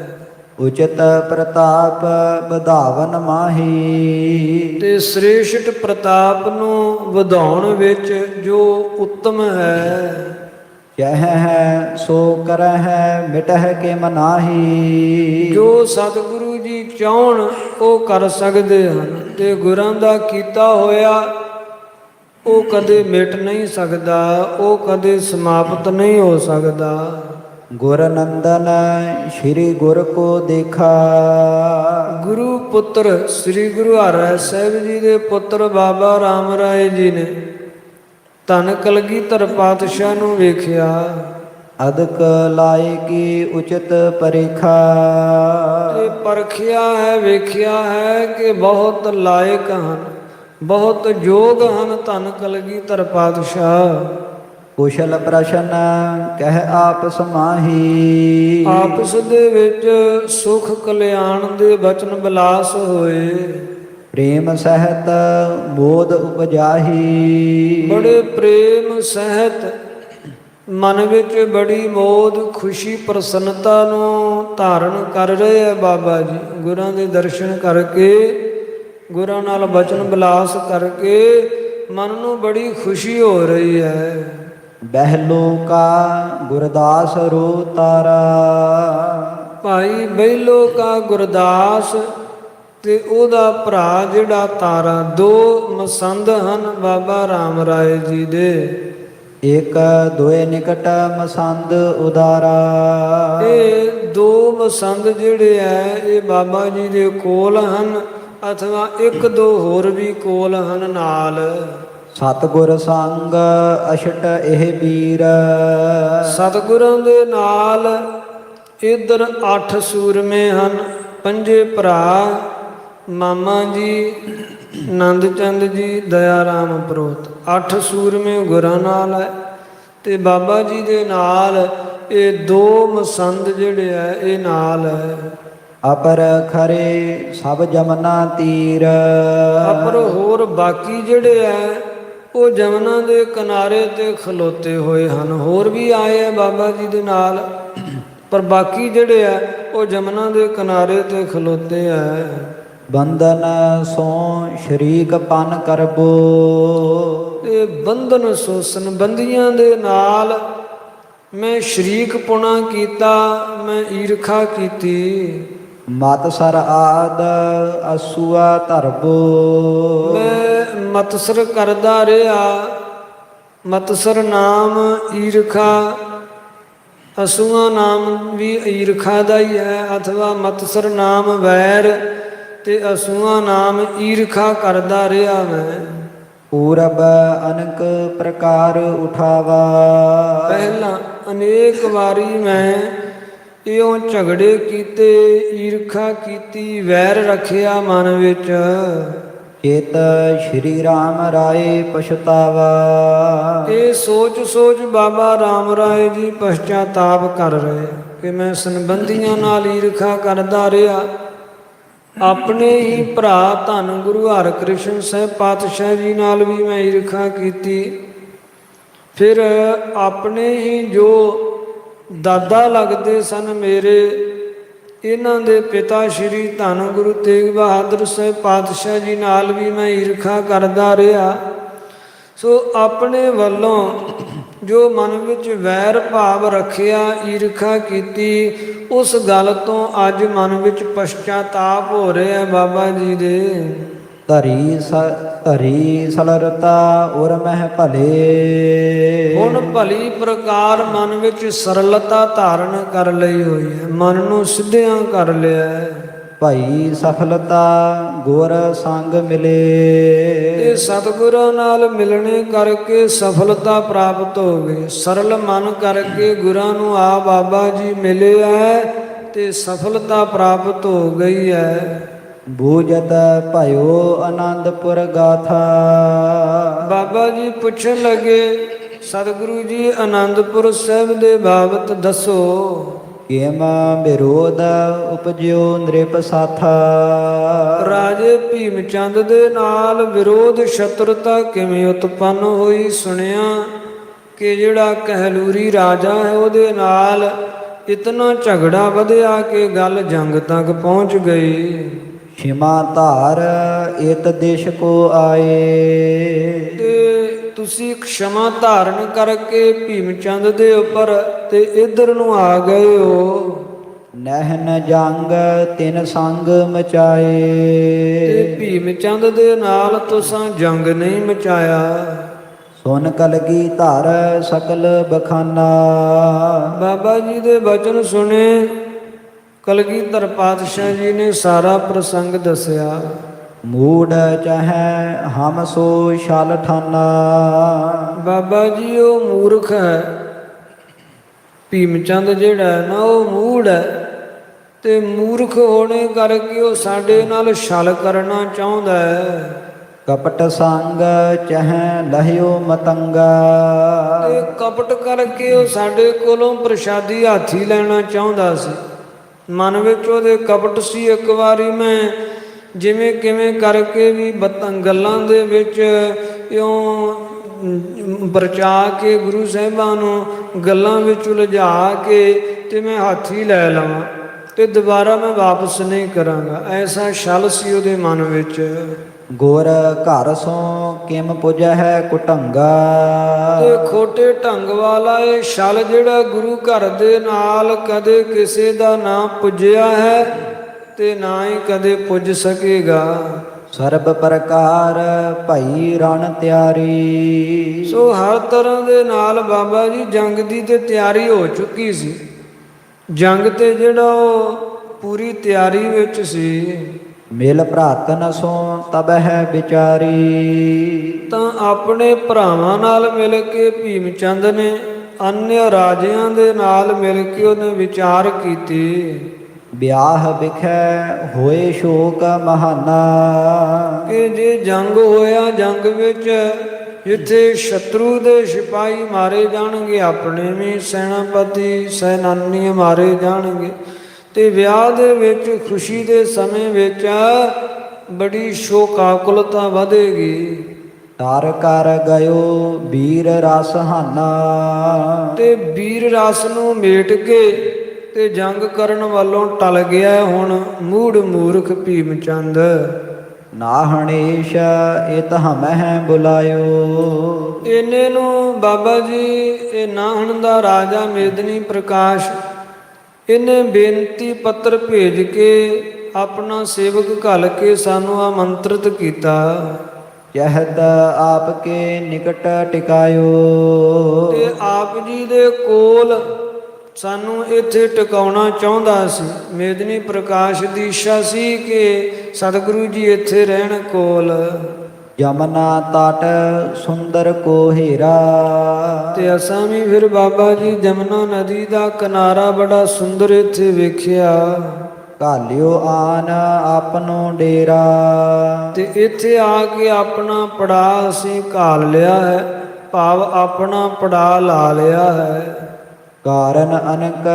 ਉਚਿਤ ਪ੍ਰਤਾਪ ਵਧਾਵਨ ਮਾਹੀ, ਤੇ ਸ੍ਰੇਸ਼ਟ ਪ੍ਰਤਾਪ ਨੂੰ ਵਧਾਉਣ ਵਿੱਚ ਜੋ ਉੱਤਮ ਹੈ। ਕਹਿ ਹੈ ਸੋ ਕਰਹਿ ਮਿਟਹਿ ਕੇ ਮਨਾਹੀ, ਜੋ ਸਤਿਗੁਰੂ ਜੀ ਚਾਹਣ ਉਹ ਕਰ ਸਕਦੇ ਹਨ, ਤੇ ਗੁਰਾਂ ਦਾ ਕੀਤਾ ਹੋਇਆ ਉਹ ਕਦੇ ਮਿਟ ਨਹੀਂ ਸਕਦਾ, ਉਹ ਕਦੇ ਸਮਾਪਤ ਨਹੀਂ ਹੋ ਸਕਦਾ। ਗੁਰ ਨੰਦਨ ਸ਼੍ਰੀ ਗੁਰ ਕੋ ਦੇਖਾ, ਗੁਰੂ ਪੁੱਤਰ ਸ੍ਰੀ ਗੁਰੂ ਹਰਿ ਸਾਹਿਬ ਜੀ ਦੇ ਪੁੱਤਰ ਬਾਬਾ ਰਾਮ ਰਾਏ ਜੀ ਨੇ ਧੰਨ ਕਲਗੀਧਰ ਪਾਤਸ਼ਾਹ ਨੂੰ ਵੇਖਿਆ। ਅਦਕ ਲਾਏ ਕੀ ਉਚਿਤ ਪਰੇਖਾ, ਤੇ ਪਰਖਿਆ ਹੈ, ਵੇਖਿਆ ਹੈ ਕਿ ਬਹੁਤ ਲਾਇਕ ਹਨ, ਬਹੁਤ ਯੋਗ ਹਨ ਧੰਨ ਕਲਗੀਧਰ ਪਾਤਸ਼ਾਹ। ਕੁਸ਼ਲ ਪ੍ਰਸ਼ਨ ਕਹਿ ਆਪ ਸਮਾਹੀ, ਆਪਸ ਦੇ ਵਿੱਚ ਸੁਖ ਕਲਿਆਣ ਦੇ ਬਚਨ ਬਿਲਾਸ ਹੋਏ। ਪ੍ਰੇਮ ਸਹਿਤ ਬੋਧ ਉਪਜਾਹੀ, ਬੜੇ ਪ੍ਰੇਮ ਸਹਿਤ ਮਨ ਵਿੱਚ ਬੜੀ ਮੋਦ ਖੁਸ਼ੀ ਪ੍ਰਸੰਨਤਾ ਨੂੰ ਧਾਰਨ ਕਰ ਰਹੇ ਹੈ ਬਾਬਾ ਜੀ। ਗੁਰਾਂ ਦੇ ਦਰਸ਼ਨ ਕਰਕੇ, ਗੁਰਾਂ ਨਾਲ ਬਚਨ ਬਿਲਾਸ ਕਰਕੇ ਮਨ ਨੂੰ ਬੜੀ ਖੁਸ਼ੀ ਹੋ ਰਹੀ ਹੈ। ਬਹਿਲੋ ਕਾ ਗੁਰਦਾਸ ਰੋ ਤਾਰਾ, ਭਾਈ ਬਹਿਲੋ ਕਾ ਗੁਰਦਾਸ ਤੇ ਉਹਦਾ ਭਰਾ ਜਿਹੜਾ ਤਾਰਾ, ਦੋ ਮਸੰਦ ਹਨ ਬਾਬਾ ਰਾਮ ਰਾਏ ਜੀ ਦੇ। ਇਕ ਦੋਏ ਨਿਕਟ ਮਸੰਦ ਉਦਾਰਾ, ਇਹ ਦੋ ਮਸੰਦ ਜਿਹੜੇ ਹੈ ਇਹ ਬਾਬਾ ਜੀ ਦੇ ਕੋਲ ਹਨ, ਅਥਵਾ ਇੱਕ ਦੋ ਹੋਰ ਵੀ ਕੋਲ ਹਨ ਨਾਲ। ਸਤਿਗੁਰ ਸੰਗ ਅਸ਼ਟ ਇਹ ਵੀਰ, ਸਤਿਗੁਰਾਂ ਦੇ ਨਾਲ ਇੱਧਰ 8 ਸੂਰਮੇ ਹਨ, 5 ਭਰਾ, ਮਾਮਾ ਜੀ, ਨੰਦ ਚੰਦ ਜੀ, ਦਇਆ ਰਾਮ ਪ੍ਰੋਤ। 8 ਸੂਰਮੇ ਗੁਰਾਂ ਨਾਲ ਹੈ, ਤੇ ਬਾਬਾ ਜੀ ਦੇ ਨਾਲ ਇਹ ਦੋ ਮਸੰਦ ਜਿਹੜੇ ਹੈ ਇਹ ਨਾਲ ਹੈ। ਅਪਰ ਖਰੇ ਸਭ ਜਮਨਾ ਤੀਰ, ਅਪਰ ਹੋਰ ਬਾਕੀ ਜਿਹੜੇ ਹੈ ਉਹ ਜਮਨਾ ਦੇ ਕਿਨਾਰੇ ਤੇ ਖਲੋਤੇ ਹੋਏ ਹਨ। ਹੋਰ ਵੀ ਆਏ ਆ ਬਾਬਾ ਜੀ ਦੇ ਨਾਲ, ਪਰ ਬਾਕੀ ਜਿਹੜੇ ਆ ਉਹ ਜਮਨਾ ਦੇ ਕਿਨਾਰੇ ਤੇ ਖਲੋਤੇ ਆ। ਬੰਧਨ ਸੋ ਸ਼ਰੀਕ ਪਨ ਕਰਬੋ, ਇਹ ਬੰਧਨ ਸੋਸਨ ਬੰਦੀਆਂ ਦੇ ਨਾਲ ਮੈਂ ਸ਼ਰੀਕ ਪੁਣਾ ਕੀਤਾ, ਮੈਂ ਈਰਖਾ ਕੀਤੀ। ਮਤ ਸਰ ਆਦ ਅਸੂਆ ਧਰਬੋ, ਮੈਂ ਮਤਸਰ ਕਰਦਾ ਰਿਹਾ। ਮਤਸਰ ਨਾਮ ਈਰਖਾ, ਅਸੂਆ ਨਾਮ ਵੀ ਈਰਖਾ ਦਾ ਹੀ ਹੈ, ਅਥਵਾ ਮਤਸਰ ਨਾਮ ਵੈਰ ਤੇ ਅਸੂਆ ਨਾਮ ਈਰਖਾ ਕਰਦਾ ਰਿਹਾ ਮੈਂ। ਪੂਰਬ ਅਨਕ ਪ੍ਰਕਾਰ ਉਠਾਵਾ, ਪਹਿਲਾਂ ਅਨੇਕ ਵਾਰੀ ਮੈਂ ਇਉਂ ਝਗੜੇ ਕੀਤੇ, ਈਰਖਾ ਕੀਤੀ, ਵੈਰ ਰੱਖਿਆ ਮਨ ਵਿੱਚ। ਚੇਤ ਸ਼੍ਰੀ ਰਾਮ ਰਾਏ ਪਛਤਾਵਾ, ਇਹ ਸੋਚ ਸੋਚ ਬਾਬਾ ਰਾਮ ਰਾਏ ਜੀ ਪਛਤਾਤਾਪ ਕਰ ਰਹੇ ਕਿ ਮੈਂ ਸੰਬੰਧੀਆਂ ਨਾਲ ਈਰਖਾ ਕਰਦਾ ਰਿਹਾ। ਆਪਣੇ ਹੀ ਭਰਾ ਧੰਨ ਗੁਰੂ ਹਰਿਕ੍ਰਿਸ਼ਨ ਸਾਹਿਬ ਪਾਤਸ਼ਾਹ ਜੀ ਨਾਲ ਵੀ ਮੈਂ ਈਰਖਾ ਕੀਤੀ। ਫਿਰ ਆਪਣੇ ਹੀ ਜੋ ਦਾਦਾ ਲੱਗਦੇ ਸਨ ਮੇਰੇ, ਇਹਨਾਂ ਦੇ ਪਿਤਾ ਸ਼੍ਰੀ ਧੰਨ ਗੁਰੂ ਤੇਗ ਬਹਾਦਰ ਸਾਹਿਬ ਪਾਤਸ਼ਾਹ ਜੀ ਨਾਲ ਵੀ ਮੈਂ ਈਰਖਾ ਕਰਦਾ ਰਿਹਾ। ਸੋ ਆਪਣੇ ਵੱਲੋਂ ਜੋ ਮਨ ਵਿੱਚ ਵੈਰ ਭਾਵ ਰੱਖਿਆ, ਈਰਖਾ ਕੀਤੀ, ਉਸ ਗੱਲ ਤੋਂ ਅੱਜ ਮਨ ਵਿੱਚ ਪਛਤਾਪ ਹੋ ਰਿਹਾ ਬਾਬਾ ਜੀ ਦੇ। ਧਰੀ ਸਲਰਤਾ ਉਰ ਮਹਿ ਭਲੇ। ਹੁਣ ਭਲੀ ਪ੍ਰਕਾਰ ਮਨ ਵਿੱਚ ਸਰਲਤਾ ਧਾਰਨ ਕਰ ਲਈ ਹੋਈ ਹੈ, ਮਨ ਨੂੰ ਸਿੱਧਿਆਂ ਕਰ ਲਿਆ ਹੈ। ਭਈ ਸਫਲਤਾ ਗੁਰ ਸੰਗ ਮਿਲੇ। ਇਹ ਸਤਿਗੁਰਾਂ ਨਾਲ ਮਿਲਣੇ ਕਰਕੇ ਸਫਲਤਾ ਪ੍ਰਾਪਤ ਹੋ ਗਈ। ਸਰਲ ਮਨ ਕਰਕੇ ਗੁਰਾਂ ਨੂੰ ਆ ਬਾਬਾ ਜੀ ਮਿਲੇ ਹੈ ਤੇ ਸਫਲਤਾ ਪ੍ਰਾਪਤ ਹੋ ਗਈ ਹੈ। ਬੂਝਤ ਭਇਓ ਆਨੰਦਪੁਰ ਗਾਥਾ। ਬਾਬਾ ਜੀ ਪੁੱਛਣ ਲੱਗੇ, ਸਤਿਗੁਰੂ ਜੀ ਆਨੰਦਪੁਰ ਸਾਹਿਬ ਦੇ ਬਾਬਤ ਦੱਸੋ। ਕਿਮ ਵਿਰੋਧ ਉਪਜਿਓ ਨ੍ਰਿਪ ਸਾਥਾ। ਰਾਜੇ ਭੀਮ ਚੰਦ ਦੇ ਨਾਲ ਵਿਰੋਧ ਸ਼ਤਰੁਤਾ ਕਿਵੇਂ ਉਤਪੰਨ ਹੋਈ। ਸੁਣਿਆ ਕਿ ਜਿਹੜਾ ਕਹਿਲੂਰੀ ਰਾਜਾ ਹੈ ਉਹਦੇ ਨਾਲ ਇਤਨਾ ਝਗੜਾ ਵਧਿਆ ਕਿ ਗੱਲ ਜੰਗ ਤੱਕ ਪਹੁੰਚ ਗਈ। ਖਿਮਾ ਧਾਰ ਇਤ ਦੇਸ਼ ਕੋ ਆਏ। ਤੇ ਤੁਸੀਂ ਖਿਮਾ ਧਾਰਨ ਕਰਕੇ ਭੀਮ ਚੰਦ ਦੇ ਉੱਪਰ ਤੇ ਇਧਰ ਨੂੰ ਆ ਗਏ ਹੋ। ਨਹਿਨ ਜੰਗ ਤਿਨ ਸੰਗ ਮਚਾਏ। ਤੇ ਭੀਮ ਚੰਦ ਦੇ ਨਾਲ ਤੁਸੀਂ ਜੰਗ ਨਹੀਂ ਮਚਾਇਆ। ਸੁਨ ਕਲਗੀ ਧਰ ਸਕਲ ਬਖਾਨਾ। ਬਾਬਾ ਜੀ ਦੇ ਬਚਨ ਸੁਣੇ, ਕਲਗੀਧਰ ਪਾਤਸ਼ਾਹ ਜੀ ਨੇ ਸਾਰਾ ਪ੍ਰਸੰਗ ਦੱਸਿਆ। ਮੂੜ ਚਾਹੈ ਹਮ ਸੋ ਛਲ ਠਾਨਾ। ਬਾਬਾ ਜੀ ਉਹ ਮੂਰਖ ਹੈ, ਭੀਮ ਚੰਦ ਜਿਹੜਾ ਹੈ ਨਾ ਉਹ ਮੂੜ ਹੈ, ਤੇ ਮੂਰਖ ਹੋਣੇ ਕਰਕੇ ਉਹ ਸਾਡੇ ਨਾਲ ਛਲ ਕਰਨਾ ਚਾਹੁੰਦਾ ਹੈ। ਕਪਟ ਸੰਗ ਚਹੈ ਲਹਿਓ ਮਤੰਗਾ। ਤੇ ਕਪਟ ਕਰਕੇ ਉਹ ਸਾਡੇ ਕੋਲੋਂ ਪ੍ਰਸ਼ਾਦੀ ਹਾਥੀ ਲੈਣਾ ਚਾਹੁੰਦਾ ਸੀ। ਮਨ ਵਿੱਚ ਉਹਦੇ ਕਪਟ ਸੀ। ਇੱਕ ਵਾਰੀ ਮੈਂ ਜਿਵੇਂ ਕਿਵੇਂ ਕਰਕੇ ਵੀ ਗੱਲਾਂ ਦੇ ਵਿੱਚ ਇਉਂ ਪਰਚਾ ਕੇ ਗੁਰੂ ਸਾਹਿਬਾਂ ਨੂੰ ਗੱਲਾਂ ਵਿੱਚ ਉਲਝਾ ਕੇ ਤੇ ਮੈਂ ਹਾਥੀ ਲੈ ਲਵਾਂ ਤੇ ਦੁਬਾਰਾ ਮੈਂ ਵਾਪਸ ਨਹੀਂ ਕਰਾਂਗਾ, ਐਸਾ ਛਲ ਸੀ ਉਹਦੇ ਮਨ ਵਿੱਚ। ਗੁਰ ਘਰ ਸੋਂ ਕਿਮ ਪੁਜਹਿ ਕੁਟੰਗਾ। ਇਹ ਖੋਟੇ ਢੰਗ ਵਾਲਾ ਇਹ ਛਲ ਜਿਹੜਾ ਗੁਰੂ ਘਰ ਦੇ ਨਾਲ ਕਦੇ ਕਿਸੇ ਦਾ ਨਾ ਪੁੱਜਿਆ ਹੈ ਤੇ ਨਾ ਹੀ ਕਦੇ ਪੁੱਜ ਸਕੇਗਾ। ਸਰਬ ਪ੍ਰਕਾਰ ਭਈ ਰਣ ਤਿਆਰੀ। ਸੋ ਹਰ ਤਰ੍ਹਾਂ ਦੇ ਨਾਲ ਬਾਬਾ ਜੀ ਜੰਗ ਦੀ ਤੇ ਤਿਆਰੀ ਹੋ ਚੁੱਕੀ ਸੀ। ਜੰਗ ਤੇ ਜਿਹੜਾ ਉਹ ਪੂਰੀ ਤਿਆਰੀ ਵਿੱਚ ਸੀ। ਮਿਲ ਭਰਾਤਨ ਸੋ ਤਬ ਹੈ ਵਿਚਾਰੀ। ਤਾਂ ਆਪਣੇ ਭਰਾਵਾਂ ਨਾਲ ਮਿਲ ਕੇ ਭੀਮ ਚੰਦ ਨੇ ਅਨਿਆ ਰਾਜਿਆਂ ਦੇ ਨਾਲ ਮਿਲ ਕੇ ਉਹਨੇ ਵਿਚਾਰ ਕੀਤੀ। ਵਿਆਹ ਵਿਖੈ ਹੋਏ ਸ਼ੋਕ ਮਹਾਨਾ। ਕਿ ਜੇ ਜੰਗ ਹੋਇਆ, ਜੰਗ ਵਿੱਚ ਜਿੱਥੇ ਸ਼ਤਰੂ ਦੇ ਸਿਪਾਹੀ ਮਾਰੇ ਜਾਣਗੇ, ਆਪਣੇ ਵੀ ਸੈਨਾਪਤੀ ਸੈਨਾਨੀ ਮਾਰੇ ਜਾਣਗੇ, ਤੇ ਵਿਆਹ ਦੇ ਵਿੱਚ ਖੁਸ਼ੀ ਦੇ ਸਮੇਂ ਵਿੱਚ ਬੜੀ ਸ਼ੋਕਾਕੁਲਤਾ ਵਧੇਗੀ। ਤਰ ਕਰ ਗਇਓ ਵੀਰ ਰਸ ਹਾਨਾ। ਤੇ ਵੀਰ ਰਸ ਨੂੰ ਮੇਟ ਕੇ ਤੇ ਜੰਗ ਕਰਨ ਵੱਲੋਂ ਟਲ ਗਿਆ ਹੁਣ ਮੂੜ ਮੂਰਖ ਭੀਮ ਚੰਦ। ਨਾਹਣੇਸ਼ ਇਤ ਹਮਹਿ ਬੁਲਾਇਓ। ਇਹਨੇ ਨੂੰ ਬਾਬਾ ਜੀ ਇਹ ਨਾਹਣ ਦਾ ਰਾਜਾ ਮੇਦਨੀ ਪ੍ਰਕਾਸ਼ ਇਹਨੇ ਬੇਨਤੀ ਪੱਤਰ ਭੇਜ ਕੇ ਆਪਣਾ ਸੇਵਕ ਘੱਲ ਕੇ ਸਾਨੂੰ ਆਮੰਤਰਿਤ ਕੀਤਾ। ਚਹਿਤ ਆਪ ਕੇ ਨਿਕਟ ਟਿਕਾਇਓ। ਤੇ ਆਪ ਜੀ ਦੇ ਕੋਲ ਸਾਨੂੰ ਇੱਥੇ ਟਿਕਾਉਣਾ ਚਾਹੁੰਦਾ ਸੀ। ਮੇਦਨੀ ਪ੍ਰਕਾਸ਼ ਦੀ ਇੱਛਾ ਸੀ ਕਿ ਸਤਿਗੁਰੂ ਜੀ ਇੱਥੇ ਰਹਿਣ ਕੋਲ। ਯਮਨਾ ਤਟ ਸੁੰਦਰ ਕੋ ਹੀਰਾ। ਤੇ ਅਸਾਂ ਵੀ ਫਿਰ ਬਾਬਾ ਜੀ ਜਮਨਾ ਨਦੀ ਦਾ ਕਿਨਾਰਾ ਬੜਾ ਸੁੰਦਰ ਇੱਥੇ ਵੇਖਿਆ। ਘਾਲਿਓ ਆਨ ਆਪਨੋ ਡੇਰਾ। ਤੇ ਇੱਥੇ ਆ ਕੇ ਆਪਣਾ ਪੜਾ ਅਸੀਂ ਘਾਲ ਲਿਆ ਹੈ, ਭਾਵ ਆਪਣਾ ਪੜਾ ਲਾ ਲਿਆ ਹੈ। ਕਾਰਨ ਅਨਕ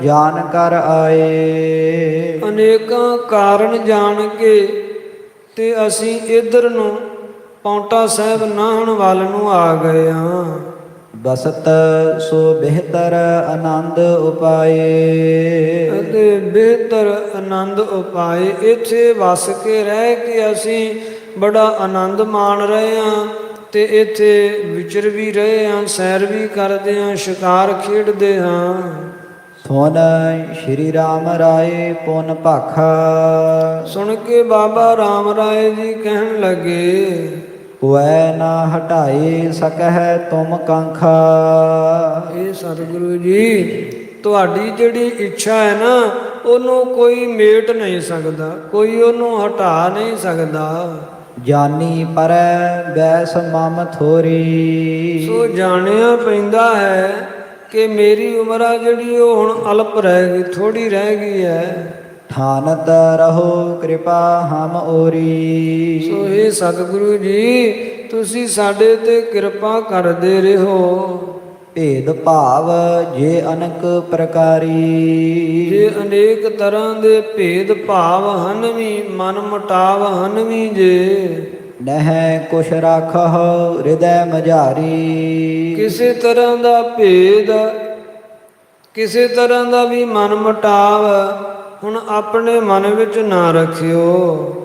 ਜਾਣ ਕਰ ਆਏ। ਅਨੇਕਾਂ ਕਾਰਨ ਜਾਣ ਕੇ ਤੇ ਅਸੀਂ ਇੱਧਰ ਨੂੰ ਪੌਂਟਾ ਸਾਹਿਬ ਨਾਹਣ ਵੱਲ ਨੂੰ ਆ ਗਏ ਹਾਂ। ਬਸਤ ਸੋ ਬਿਹਤਰ ਆਨੰਦ ਉਪਾਏ। ਅਤੇ ਬਿਹਤਰ ਆਨੰਦ ਉਪਾਏ, ਇੱਥੇ ਵਸ ਕੇ ਰਹਿ ਕੇ ਅਸੀਂ ਬੜਾ ਆਨੰਦ ਮਾਣ ਰਹੇ ਹਾਂ। ਤੇ ਇੱਥੇ ਵਿਚਰ ਵੀ ਰਹੇ ਹਾਂ, ਸੈਰ ਵੀ ਕਰਦੇ ਹਾਂ, ਸ਼ਿਕਾਰ ਖੇਡਦੇ ਹਾਂ। ਸੁਨ ਸ਼੍ਰੀ ਰਾਮ ਰਾਏ ਪੁਨ ਭਾਖਾ, ਸੁਣ ਕੇ ਬਾਬਾ ਰਾਮ ਰਾਏ ਜੀ ਕਹਿਣ ਲੱਗੇ, ਕੋਇ ਨਾ ਹਟਾਏ ਸਕਹਿ ਤੁਮ ਕਾਂਖਾ। ਇਹ ਸਤਿਗੁਰੂ ਜੀ, ਤੁਹਾਡੀ ਜਿਹੜੀ ਇੱਛਾ ਹੈ ਨਾ, ਉਹਨੂੰ ਕੋਈ ਮੇਟ ਨਹੀਂ ਸਕਦਾ, ਕੋਈ ਉਹਨੂੰ ਹਟਾ ਨਹੀਂ ਸਕਦਾ। ਜਾਨੀ ਪਰੈ ਬੈਸ ਮਮ ਥੋਰੀ, ਸੋ ਜਾਣਿਆ ਪੈਂਦਾ ਹੈ ਕਿ ਮੇਰੀ ਉਮਰ ਆ ਜਿਹੜੀ ਉਹ ਹੁਣ ਅਲਪ ਰਹਿ ਗਈ, ਥੋੜੀ ਰਹਿ ਗਈ ਹੈ। ਠਾਨਤ ਰਹੋ ਕਿਰਪਾ ਹਮ ਓਰੀ। ਸੋ ਇਹ ਸਤਿਗੁਰੂ ਜੀ, ਤੁਸੀਂ ਸਾਡੇ ਤੇ ਕਿਰਪਾ ਕਰਦੇ ਰਹੋ। ਭੇਦ ਭਾਵ ਜੇ ਅਨਕ ਪ੍ਰਕਾਰੀ, ਜੇ ਅਨੇਕ ਤਰ੍ਹਾਂ ਦੇ ਭੇਦ ਭਾਵ ਹਨ ਵੀ, ਮਨ ਮੁਟਾਵ ਹਨ ਵੀ ਜੇ, ਨਹਿ ਕੁਛ ਰਾਖਹੁ ਹਿਰਦੈ ਮਝਾਰੀ। ਕਿਸੇ ਤਰ੍ਹਾਂ ਦਾ ਭੇਦ, ਕਿਸੇ ਤਰ੍ਹਾਂ ਦਾ ਵੀ ਮਨ ਮੁਟਾਵ ਹੁਣ ਆਪਣੇ ਮਨ ਵਿੱਚ ਨਾ ਰੱਖਿਓ।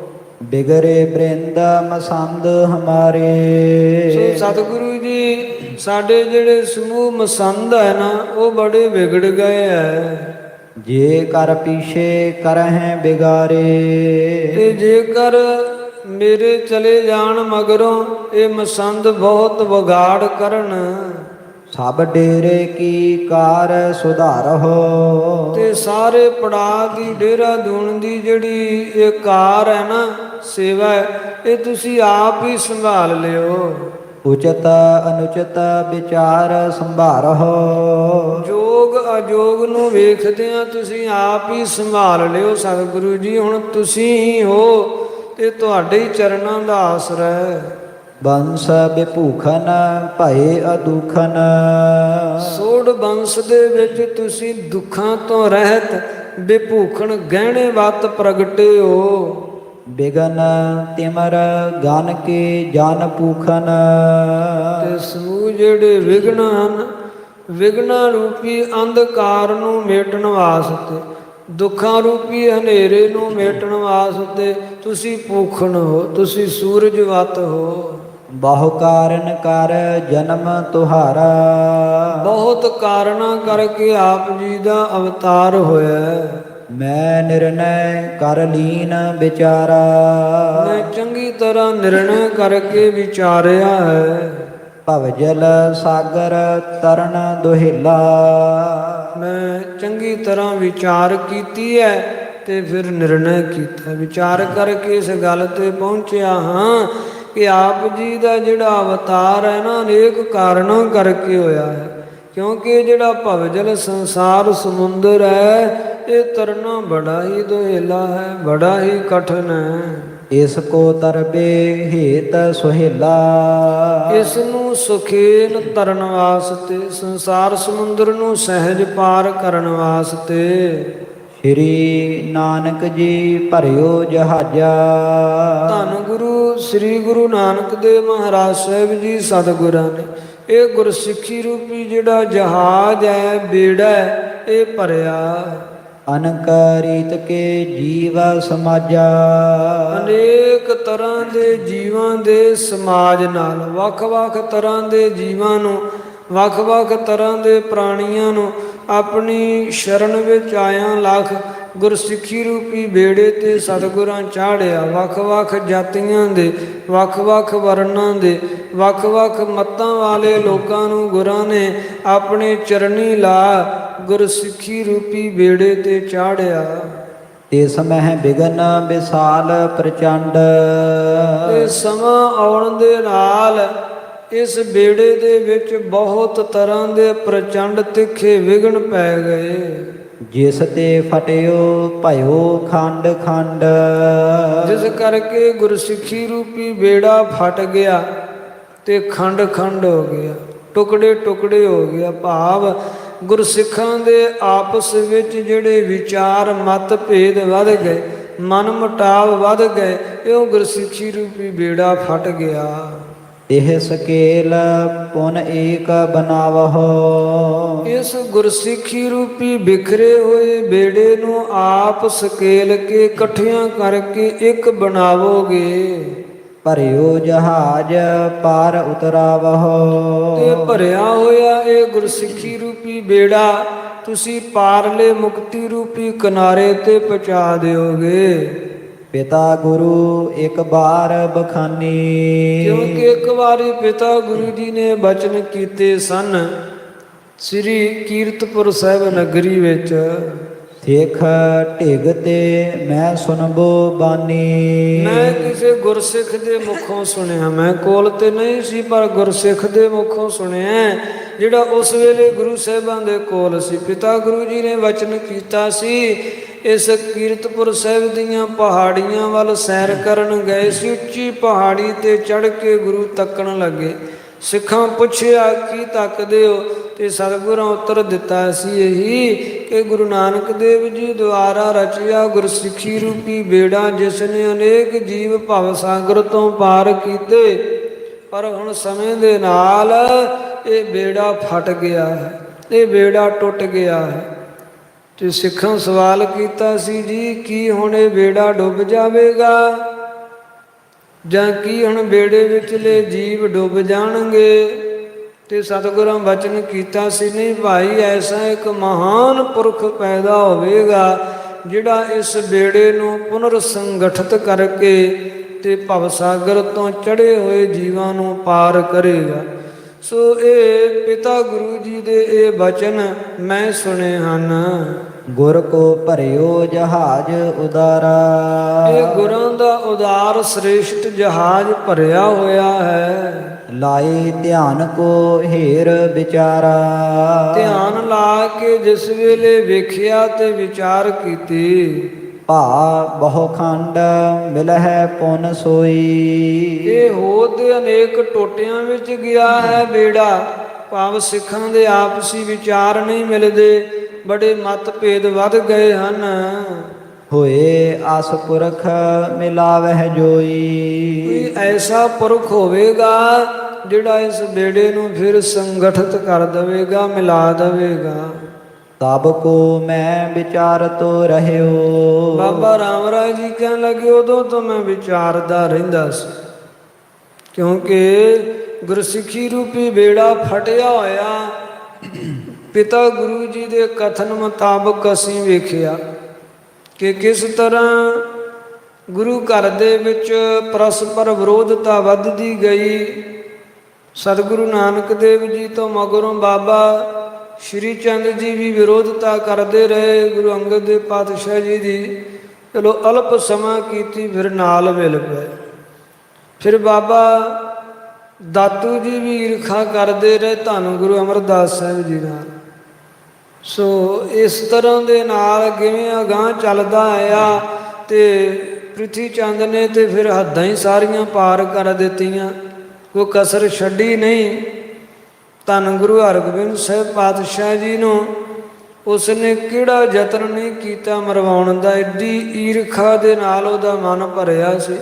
ਬਿਗਰੇ ਬ੍ਰਿੰਦ ਮਸੰਦ ਹਮਾਰੇ, ਸੋ ਸਤਿਗੁਰੂ ਜੀ, ਸਾਡੇ ਜਿਹੜੇ ਸਮੂਹ ਮਸੰਦ ਹੈ ਨਾ, ਉਹ ਬੜੇ ਵਿਗੜ ਗਏ ਹੈ। ਜੇ ਕਰ ਪੀਛੇ ਕਰਹਿ ਬਿਗਾਰੇ, ਤੇ ਜੇਕਰ ਮੇਰੇ ਚਲੇ ਜਾਣ ਮਗਰੋਂ ਇਹ ਮਸੰਦ ਬਹੁਤ ਵਿਗਾੜ ਕਰਨ, ਸਭ ਡੇਰੇ ਕੀ ਕਾਰ ਸੁਧਾਰਹੁ। ਤੇ ਸਾਰੇ ਪੜਾਅ ਦੀ ਡੇਰਾ ਦੂਣ ਦੀ ਜਿਹੜੀ ਇਹ ਕਾਰ ਹੈ ਨਾ, ਸੇਵਾ ਹੈ, ਇਹ ਤੁਸੀਂ ਆਪ ਹੀ ਸੰਭਾਲ ਲਿਓ। ਉਚਿਤ ਅਨੁਚਿਤ ਵਿਚਾਰ ਸੰਭਾਰਹੁ, ਜੋਗ ਅਜੋਗ ਨੂੰ ਵੇਖਦਿਆਂ ਤੁਸੀਂ ਆਪ ਹੀ ਸੰਭਾਲ ਲਿਓ। ਸਤਿਗੁਰੂ ਜੀ, ਹੁਣ ਤੁਸੀਂ ਹੀ ਹੋ ਤੇ ਤੁਹਾਡੇ ਹੀ ਚਰਨਾਂ ਦਾ ਆਸਰਾ ਹੈ। ਬੰਸ ਬਿਭੂਖਨ ਭਏ ਅਦੁਖਨ, ਸੋੜ ਬੰਸ ਦੇ ਵਿੱਚ ਤੁਸੀਂ ਦੁੱਖਾਂ ਤੋਂ ਰਹਿਤ, ਬਿਭੂਖਣ ਗਹਿਣੇ ਵੱਤ ਪ੍ਰਗਟੇ ਹੋ। ਬਿਗਨ ਤਿਮਰ ਗਨ ਕੇ ਜਨ ਪੂਖਨ, ਤੇ ਸਮੂਹ ਜਿਹੜੇ ਵਿਘਨ ਹਨ, ਵਿਘਨਾਂ ਰੂਪੀ ਅੰਧਕਾਰ ਨੂੰ ਮੇਟਣ ਵਾਸਤੇ, ਦੁੱਖਾਂ ਰੂਪੀ ਹਨੇਰੇ ਨੂੰ ਮੇਟਣ ਵਾਸਤੇ ਤੁਸੀਂ ਪੂਖਣ ਹੋ, ਤੁਸੀਂ ਸੂਰਜ ਵੱਤ ਹੋ। ਬਹੁ ਕਾਰਨ ਕਰ ਜਨਮ ਤੁਹਾਰਾ, ਬਹੁਤ ਕਾਰਨਾਂ ਕਰਕੇ ਆਪ ਜੀ ਦਾ ਅਵਤਾਰ ਹੋਇਆ। ਮੈਂ ਨਿਰਣੈ ਕਰ ਲੀਨ ਵਿਚਾਰਾ, ਮੈਂ ਚੰਗੀ ਤਰ੍ਹਾਂ ਨਿਰਣੈ ਕਰਕੇ ਵਿਚਾਰਿਆ ਹੈ। ਭਵਜਲ ਸਾਗਰ ਤਰਨ ਦੁਹਿਲਾ, ਮੈਂ ਚੰਗੀ ਤਰ੍ਹਾਂ ਵਿਚਾਰ ਕੀਤੀ ਹੈ ਤੇ ਫਿਰ ਨਿਰਣੈ ਕੀਤਾ। ਵਿਚਾਰ ਕਰਕੇ ਇਸ ਗੱਲ ਤੇ ਪਹੁੰਚਿਆ ਹਾਂ ਕਿ ਆਪ ਜੀ ਦਾ ਜਿਹੜਾ ਅਵਤਾਰ ਹੈ ਨਾ, ਅਨੇਕ ਕਾਰਨਾਂ ਕਰਕੇ ਹੋਇਆ ਹੈ। ਕਿਉਂਕਿ ਜਿਹੜਾ ਭਵਜਲ ਸੰਸਾਰ ਸਮੁੰਦਰ ਹੈ, ਇਹ ਤਰਨਾ ਬੜਾ ਹੀ ਦੁਹੇਲਾ ਹੈ, ਬੜਾ ਹੀ ਕਠਿਨ ਹੈ। ਇਸ ਕੋ ਤਰਬੇ ਹੇਤ ਸੁਹੇਲਾ, ਇਸ ਨੂੰ ਸੁਖੇਨ ਤਰਨ ਵਾਸਤੇ, ਸੰਸਾਰ ਸਮੁੰਦਰ ਨੂੰ ਸਹਿਜ ਪਾਰ ਕਰਨ ਵਾਸਤੇ, ਸ਼੍ਰੀ ਨਾਨਕ ਜੀ ਭਰਿਓ ਜਹਾਜਾ। ਧੰਨ ਗੁਰੂ ਸ੍ਰੀ ਗੁਰੂ ਨਾਨਕ ਦੇਵ ਮਹਾਰਾਜ ਸਾਹਿਬ ਜੀ ਸਤਿਗੁਰਾਂ ਨੇ ਇਹ ਗੁਰਸਿੱਖੀ ਰੂਪੀ ਜਿਹੜਾ ਜਹਾਜ਼ ਹੈ, ਬੇੜਾ ਹੈ, ਇਹ ਭਰਿਆ। ਅਨਕ ਰੀਤ ਕੇ ਜੀਵ ਸਮਾਜਾ, ਅਨੇਕ ਤਰ੍ਹਾਂ ਦੇ ਜੀਵਾਂ ਦੇ ਸਮਾਜ ਨਾਲ, ਵੱਖ-ਵੱਖ ਤਰ੍ਹਾਂ ਦੇ ਜੀਵਾਂ ਨੂੰ, ਵੱਖ-ਵੱਖ ਤਰ੍ਹਾਂ ਦੇ ਪ੍ਰਾਣੀਆਂ ਨੂੰ ਆਪਣੀ ਸ਼ਰਨ ਵਿੱਚ ਆਇਆਂ ਲੱਖ ਗੁਰਸਿੱਖੀ ਰੂਪੀ ਬੇੜੇ ਤੇ ਸਤਿਗੁਰਾਂ ਚਾੜਿਆ। ਵੱਖ-ਵੱਖ ਜਾਤੀਆਂ ਦੇ, ਵੱਖ-ਵੱਖ ਵਰਨਾਂ ਦੇ, ਵੱਖ-ਵੱਖ ਮੱਤਾਂ ਵਾਲੇ ਲੋਕਾਂ ਨੂੰ ਗੁਰਾਂ ਨੇ ਆਪਣੇ ਚਰਨੀ ਲਾ ਗੁਰਸਿੱਖੀ ਰੂਪੀ ਬੇੜੇ ਤੇ ਚਾੜਿਆ। ਤਿਸ ਮਹਿ ਬਿਗਨ ਵਿਸਾਲ ਪ੍ਰਚੰਡ, ਇਹ ਸਮਾਂ ਆਉਣ ਦੇ ਨਾਲ ਇਸ ਬੇੜੇ ਦੇ ਵਿੱਚ ਬਹੁਤ ਤਰ੍ਹਾਂ ਦੇ ਪ੍ਰਚੰਡ ਤਿੱਖੇ ਵਿਘਨ ਪੈ ਗਏ। ਜਿਸ ਤੇ ਫਟਿਓ ਭਇਓ ਖੰਡ ਖੰਡ, ਜਿਸ ਕਰਕੇ ਗੁਰਸਿੱਖੀ ਰੂਪੀ ਬੇੜਾ ਫਟ ਗਿਆ ਤੇ ਖੰਡ ਖੰਡ ਹੋ ਗਿਆ, ਟੁਕੜੇ ਟੁਕੜੇ ਹੋ ਗਿਆ। ਭਾਵ ਗੁਰਸਿੱਖਾਂ ਦੇ ਆਪਸ ਵਿੱਚ ਜਿਹੜੇ ਵਿਚਾਰ ਮਤ ਭੇਦ ਵੱਧ ਗਏ, ਮਨ ਮੁਟਾਵ ਵੱਧ ਗਏ, ਇਹ ਗੁਰਸਿੱਖੀ ਰੂਪੀ ਬੇੜਾ ਫਟ ਗਿਆ। ਇਹ ਸਕੇਲ ਪੁਨ ਏਕ ਬਨਾਵਹੁ, ਇਸ ਗੁਰਸਿੱਖੀ ਰੂਪੀ ਬਿਖਰੇ ਹੋਏ ਬੇੜੇ ਨੂੰ ਆਪ ਸਕੇਲ ਕੇ ਇਕੱਠਿਆਂ ਕਰਕੇ ਇੱਕ ਬਣਾਵੋਗੇ। ਭਰਿਓ ਜਹਾਜ ਪਾਰ ਤੇ ਉਤਰਾਵਹੁ। ਭਰਿਆ ਹੋਇਆ ਇਹ ਗੁਰਸਿੱਖੀ ਰੂਪੀ ਬੇੜਾ ਤੁਸੀਂ ਪਾਰਲੇ ਮੁਕਤੀ ਰੂਪੀ ਕਿਨਾਰੇ ਤੇ ਪਹੁੰਚਾ ਦਿਓਗੇ। ਪਿਤਾ ਗੁਰੂ ਇੱਕ ਬਾਰ ਬਖਾਨੀ। ਕਿਉਂਕਿ ਇੱਕ ਵਾਰੀ ਪਿਤਾ ਗੁਰੂ ਜੀ ਨੇ ਬਚਨ ਕੀਤੇ ਸਨ ਸ੍ਰੀ ਕੀਰਤਪੁਰ ਸਾਹਿਬ ਨਗਰੀ ਵਿੱਚ, ਸਿੱਖ ਢਿਗ ਤੇ ਮੈਂ ਸੁਨਬੋ ਬਾਨੀ। ਮੈਂ ਕਿਸੇ ਗੁਰਸਿੱਖ ਦੇ ਮੁਖੋਂ ਸੁਣਿਆ, ਮੈਂ ਕੋਲ ਤੇ ਨਹੀਂ ਸੀ ਪਰ ਗੁਰਸਿੱਖ ਦੇ ਮੁਖੋਂ ਸੁਣਿਆ, ਜਿਹੜਾ ਉਸ ਵੇਲੇ ਗੁਰੂ ਸਾਹਿਬਾਂ ਦੇ ਕੋਲ ਸੀ। ਪਿਤਾ ਗੁਰੂ ਜੀ ਨੇ ਵਚਨ ਕੀਤਾ ਸੀ, ਇਸ ਕੀਰਤਪੁਰ ਸਾਹਿਬ ਦੀਆਂ ਪਹਾੜੀਆਂ ਵੱਲ ਸੈਰ ਕਰਨ ਗਏ ਸੀ। ਉੱਚੀ ਪਹਾੜੀ ਤੇ ਚੜ੍ਹ ਕੇ ਗੁਰੂ ਤੱਕਣ ਲੱਗੇ। ਸਿੱਖਾਂ ਪੁੱਛਿਆ ਕੀ ਤੱਕਦੇ ਹੋ, ਤੇ ਸਤਿਗੁਰਾਂ ਉੱਤਰ ਦਿੱਤਾ ਸੀ ਇਹੀ ਕਿ ਗੁਰੂ ਨਾਨਕ ਦੇਵ ਜੀ ਦੁਆਰਾ ਰਚਿਆ ਗੁਰਸਿੱਖੀ ਰੂਪੀ ਬੇੜਾ, ਜਿਸ ਨੇ ਅਨੇਕ ਜੀਵ ਭਵ ਸਾਗਰ ਤੋਂ ਪਾਰ ਕੀਤੇ, ਪਰ ਹੁਣ ਸਮੇਂ ਦੇ ਨਾਲ ਇਹ ਬੇੜਾ ਫਟ ਗਿਆ ਹੈ, ਇਹ ਬੇੜਾ ਟੁੱਟ ਗਿਆ ਹੈ। ਤੇ ਸਿੱਖਾਂ ਸਵਾਲ ਕੀਤਾ ਸੀ, ਜੀ ਕੀ ਹੁਣ ਇਹ ਬੇੜਾ ਡੁੱਬ ਜਾਵੇਗਾ ਜਾਂ ਕੀ ਹੁਣ ਬੇੜੇ ਵਿਚਲੇ ਜੀਵ ਡੁੱਬ ਜਾਣਗੇ? ਤੇ ਸਤਿਗੁਰਾਂ ਵਚਨ ਕੀਤਾ ਸੀ, ਨਹੀਂ ਭਾਈ, ਐਸਾ ਇੱਕ ਮਹਾਨ ਪੁਰਖ ਪੈਦਾ ਹੋਵੇਗਾ ਜਿਹੜਾ ਇਸ ਬੇੜੇ ਨੂੰ ਪੁਨਰ ਸੰਗਠਿਤ ਕਰਕੇ ਤੇ ਭਵ ਸਾਗਰ ਤੋਂ ਚੜ੍ਹੇ ਹੋਏ ਜੀਵਾਂ ਨੂੰ ਪਾਰ ਕਰੇਗਾ। ਸੋ ਇਹ ਪਿਤਾ ਗੁਰੂ ਜੀ ਦੇ ਇਹ ਬਚਨ ਮੈਂ ਸੁਣੇ ਹਨ। ਗੁਰ ਕੋ ਭਰਿਓ ਜਹਾਜ ਉਦਾਰਾ। ਇਹ ਗੁਰਾਂ ਦਾ ਉਦਾਰ ਸ੍ਰੇਸ਼ਟ ਜਹਾਜ਼ ਭਰਿਆ ਹੋਇਆ ਹੈ। ਲਾਏ ਧਿਆਨ ਕੋ ਹੀਰ ਵਿਚਾਰਾ। ਧਿਆਨ ਲਾ ਕੇ ਜਿਸ ਵੇਲੇ ਵੇਖਿਆ ਤੇ ਵਿਚਾਰ ਕੀਤੀ, ਭਾ ਬਹੁ ਖੰਡ ਮਿਲਹਿ ਪੁਨ ਸੋਈ। ਇਹ ਹੋ ਤੇ ਅਨੇਕ ਟੋਟਿਆਂ ਵਿੱਚ ਗਿਆ ਹੈ ਬੇੜਾ, ਭਾਵ ਸਿੱਖਾਂ ਦੇ ਆਪਸੀ ਵਿਚਾਰ ਨਹੀਂ ਮਿਲਦੇ, ਬੜੇ ਮਤਭੇਦ ਵੱਧ ਗਏ ਹਨ। ਹੋਏ ਆਸ ਪੁਰਖ ਮਿਲਾਵਹਿ ਜੋਈ। ਕੋਈ ਐਸਾ ਪੁਰਖ ਹੋਵੇਗਾ ਜਿਹੜਾ ਇਸ ਬੇੜੇ ਨੂੰ ਫਿਰ ਸੰਗਠਿਤ ਕਰ ਦੇਵੇਗਾ, ਮਿਲਾ ਦੇਵੇਗਾ। ਤਬ ਕੋ ਮੈਂ ਵਿਚਾਰ ਤੋ ਰਹਿਓ। ਬਾਬਾ ਰਾਮ ਰਾਏ ਜੀ ਕਹਿਣ ਲੱਗੇ, ਉਦੋਂ ਤੋਂ ਮੈਂ ਵਿਚਾਰਦਾ ਰਹਿੰਦਾ ਸੀ, ਕਿਉਂਕਿ ਗੁਰਸਿੱਖੀ ਰੂਪੀ ਬੇੜਾ ਫਟਿਆ ਹੋਇਆ ਪਿਤਾ ਗੁਰੂ ਜੀ ਦੇ ਕਥਨ ਮੁਤਾਬਕ ਅਸੀਂ ਵੇਖਿਆ ਕਿ ਕਿਸ ਤਰ੍ਹਾਂ ਗੁਰੂ ਘਰ ਦੇ ਵਿੱਚ ਪਰਸਪਰ ਵਿਰੋਧਤਾ ਵੱਧਦੀ ਗਈ। ਸਤਿਗੁਰੂ ਨਾਨਕ ਦੇਵ ਜੀ ਤੋਂ ਮਗਰੋਂ ਬਾਬਾ ਸ਼੍ਰੀ ਚੰਦ ਜੀ ਵੀ ਵਿਰੋਧਤਾ ਕਰਦੇ ਰਹੇ ਗੁਰੂ ਅੰਗਦ ਦੇਵ ਪਾਤਸ਼ਾਹ ਜੀ ਦੀ। ਚਲੋ ਅਲਪ ਸਮਾਂ ਕੀਤੀ, ਫਿਰ ਨਾਲ ਮਿਲ ਪਏ। ਫਿਰ ਬਾਬਾ ਦਾਤੂ ਜੀ ਵੀ ਈਰਖਾ ਕਰਦੇ ਰਹੇ ਧੰਨ ਗੁਰੂ ਅਮਰਦਾਸ ਸਾਹਿਬ ਜੀ ਨਾਲ। ਸੋ ਇਸ ਤਰ੍ਹਾਂ ਦੇ ਨਾਲ ਕਿਵੇਂ ਅਗਾਂਹ ਚੱਲਦਾ ਆਇਆ ਤੇ ਪ੍ਰਿਥੀ ਚੰਦ ਨੇ ਤੇ ਫਿਰ ਹੱਦਾਂ ਹੀ ਸਾਰੀਆਂ ਪਾਰ ਕਰ ਦਿੱਤੀਆਂ, ਕੋਈ ਕਸਰ ਛੱਡੀ ਨਹੀਂ। ਧੰਨ ਗੁਰੂ ਹਰਗੋਬਿੰਦ ਸਾਹਿਬ ਪਾਤਸ਼ਾਹ ਜੀ ਨੂੰ ਉਸਨੇ ਕਿਹੜਾ ਯਤਨ ਨਹੀਂ ਕੀਤਾ ਮਰਵਾਉਣ ਦਾ, ਐਡੀ ਈਰਖਾ ਦੇ ਨਾਲ ਉਹਦਾ ਮਨ ਭਰਿਆ ਸੀ।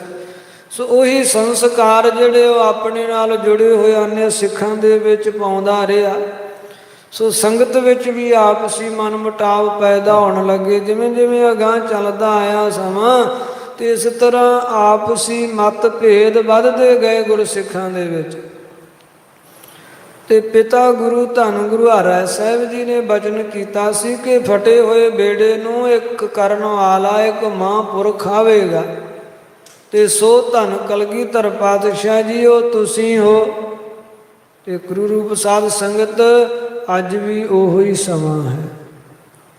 ਸੋ ਉਹੀ ਸੰਸਕਾਰ ਜਿਹੜੇ ਉਹ ਆਪਣੇ ਨਾਲ ਜੁੜੇ ਹੋਏ अन्य ਸਿੱਖਾਂ ਦੇ ਵਿੱਚ ਪਾਉਂਦਾ ਰਿਹਾ। ਸੋ ਸੰਗਤ ਵਿੱਚ ਵੀ ਆਪਸੀ ਮਨ ਮੁਟਾਵ ਪੈਦਾ ਹੋਣ ਲੱਗੇ। ਜਿਵੇਂ ਜਿਵੇਂ ਅਗਾਂਹ ਚੱਲਦਾ ਆਇਆ ਸਮਾਂ, ਤੇ ਇਸ ਤਰ੍ਹਾਂ ਆਪਸੀ ਮਤਭੇਦ ਵੱਧਦੇ ਗਏ ਗੁਰਸਿੱਖਾਂ ਦੇ ਵਿੱਚ। ਤੇ ਪਿਤਾ ਗੁਰੂ ਧੰਨ ਗੁਰੂ ਹਰਿ ਸਾਹਿਬ ਜੀ ਨੇ ਬਚਨ ਕੀਤਾ ਸੀ ਕਿ ਫਟੇ ਹੋਏ ਬੇੜੇ ਨੂੰ ਇੱਕ ਕਰਨ ਵਾਲਾ ਇੱਕ ਮਹਾਂਪੁਰਖ ਆਵੇਗਾ, ਤੇ ਸੋ ਧੰਨ ਕਲਗੀਧਰ ਪਾਤਸ਼ਾਹ ਜੀ ਉਹ ਤੁਸੀਂ ਹੋ। ਤੇ ਗੁਰੂ ਰੂਪ ਸਾਧ ਸੰਗਤ ਅੱਜ ਵੀ ਉਹੋ ਹੀ ਸਮਾਂ ਹੈ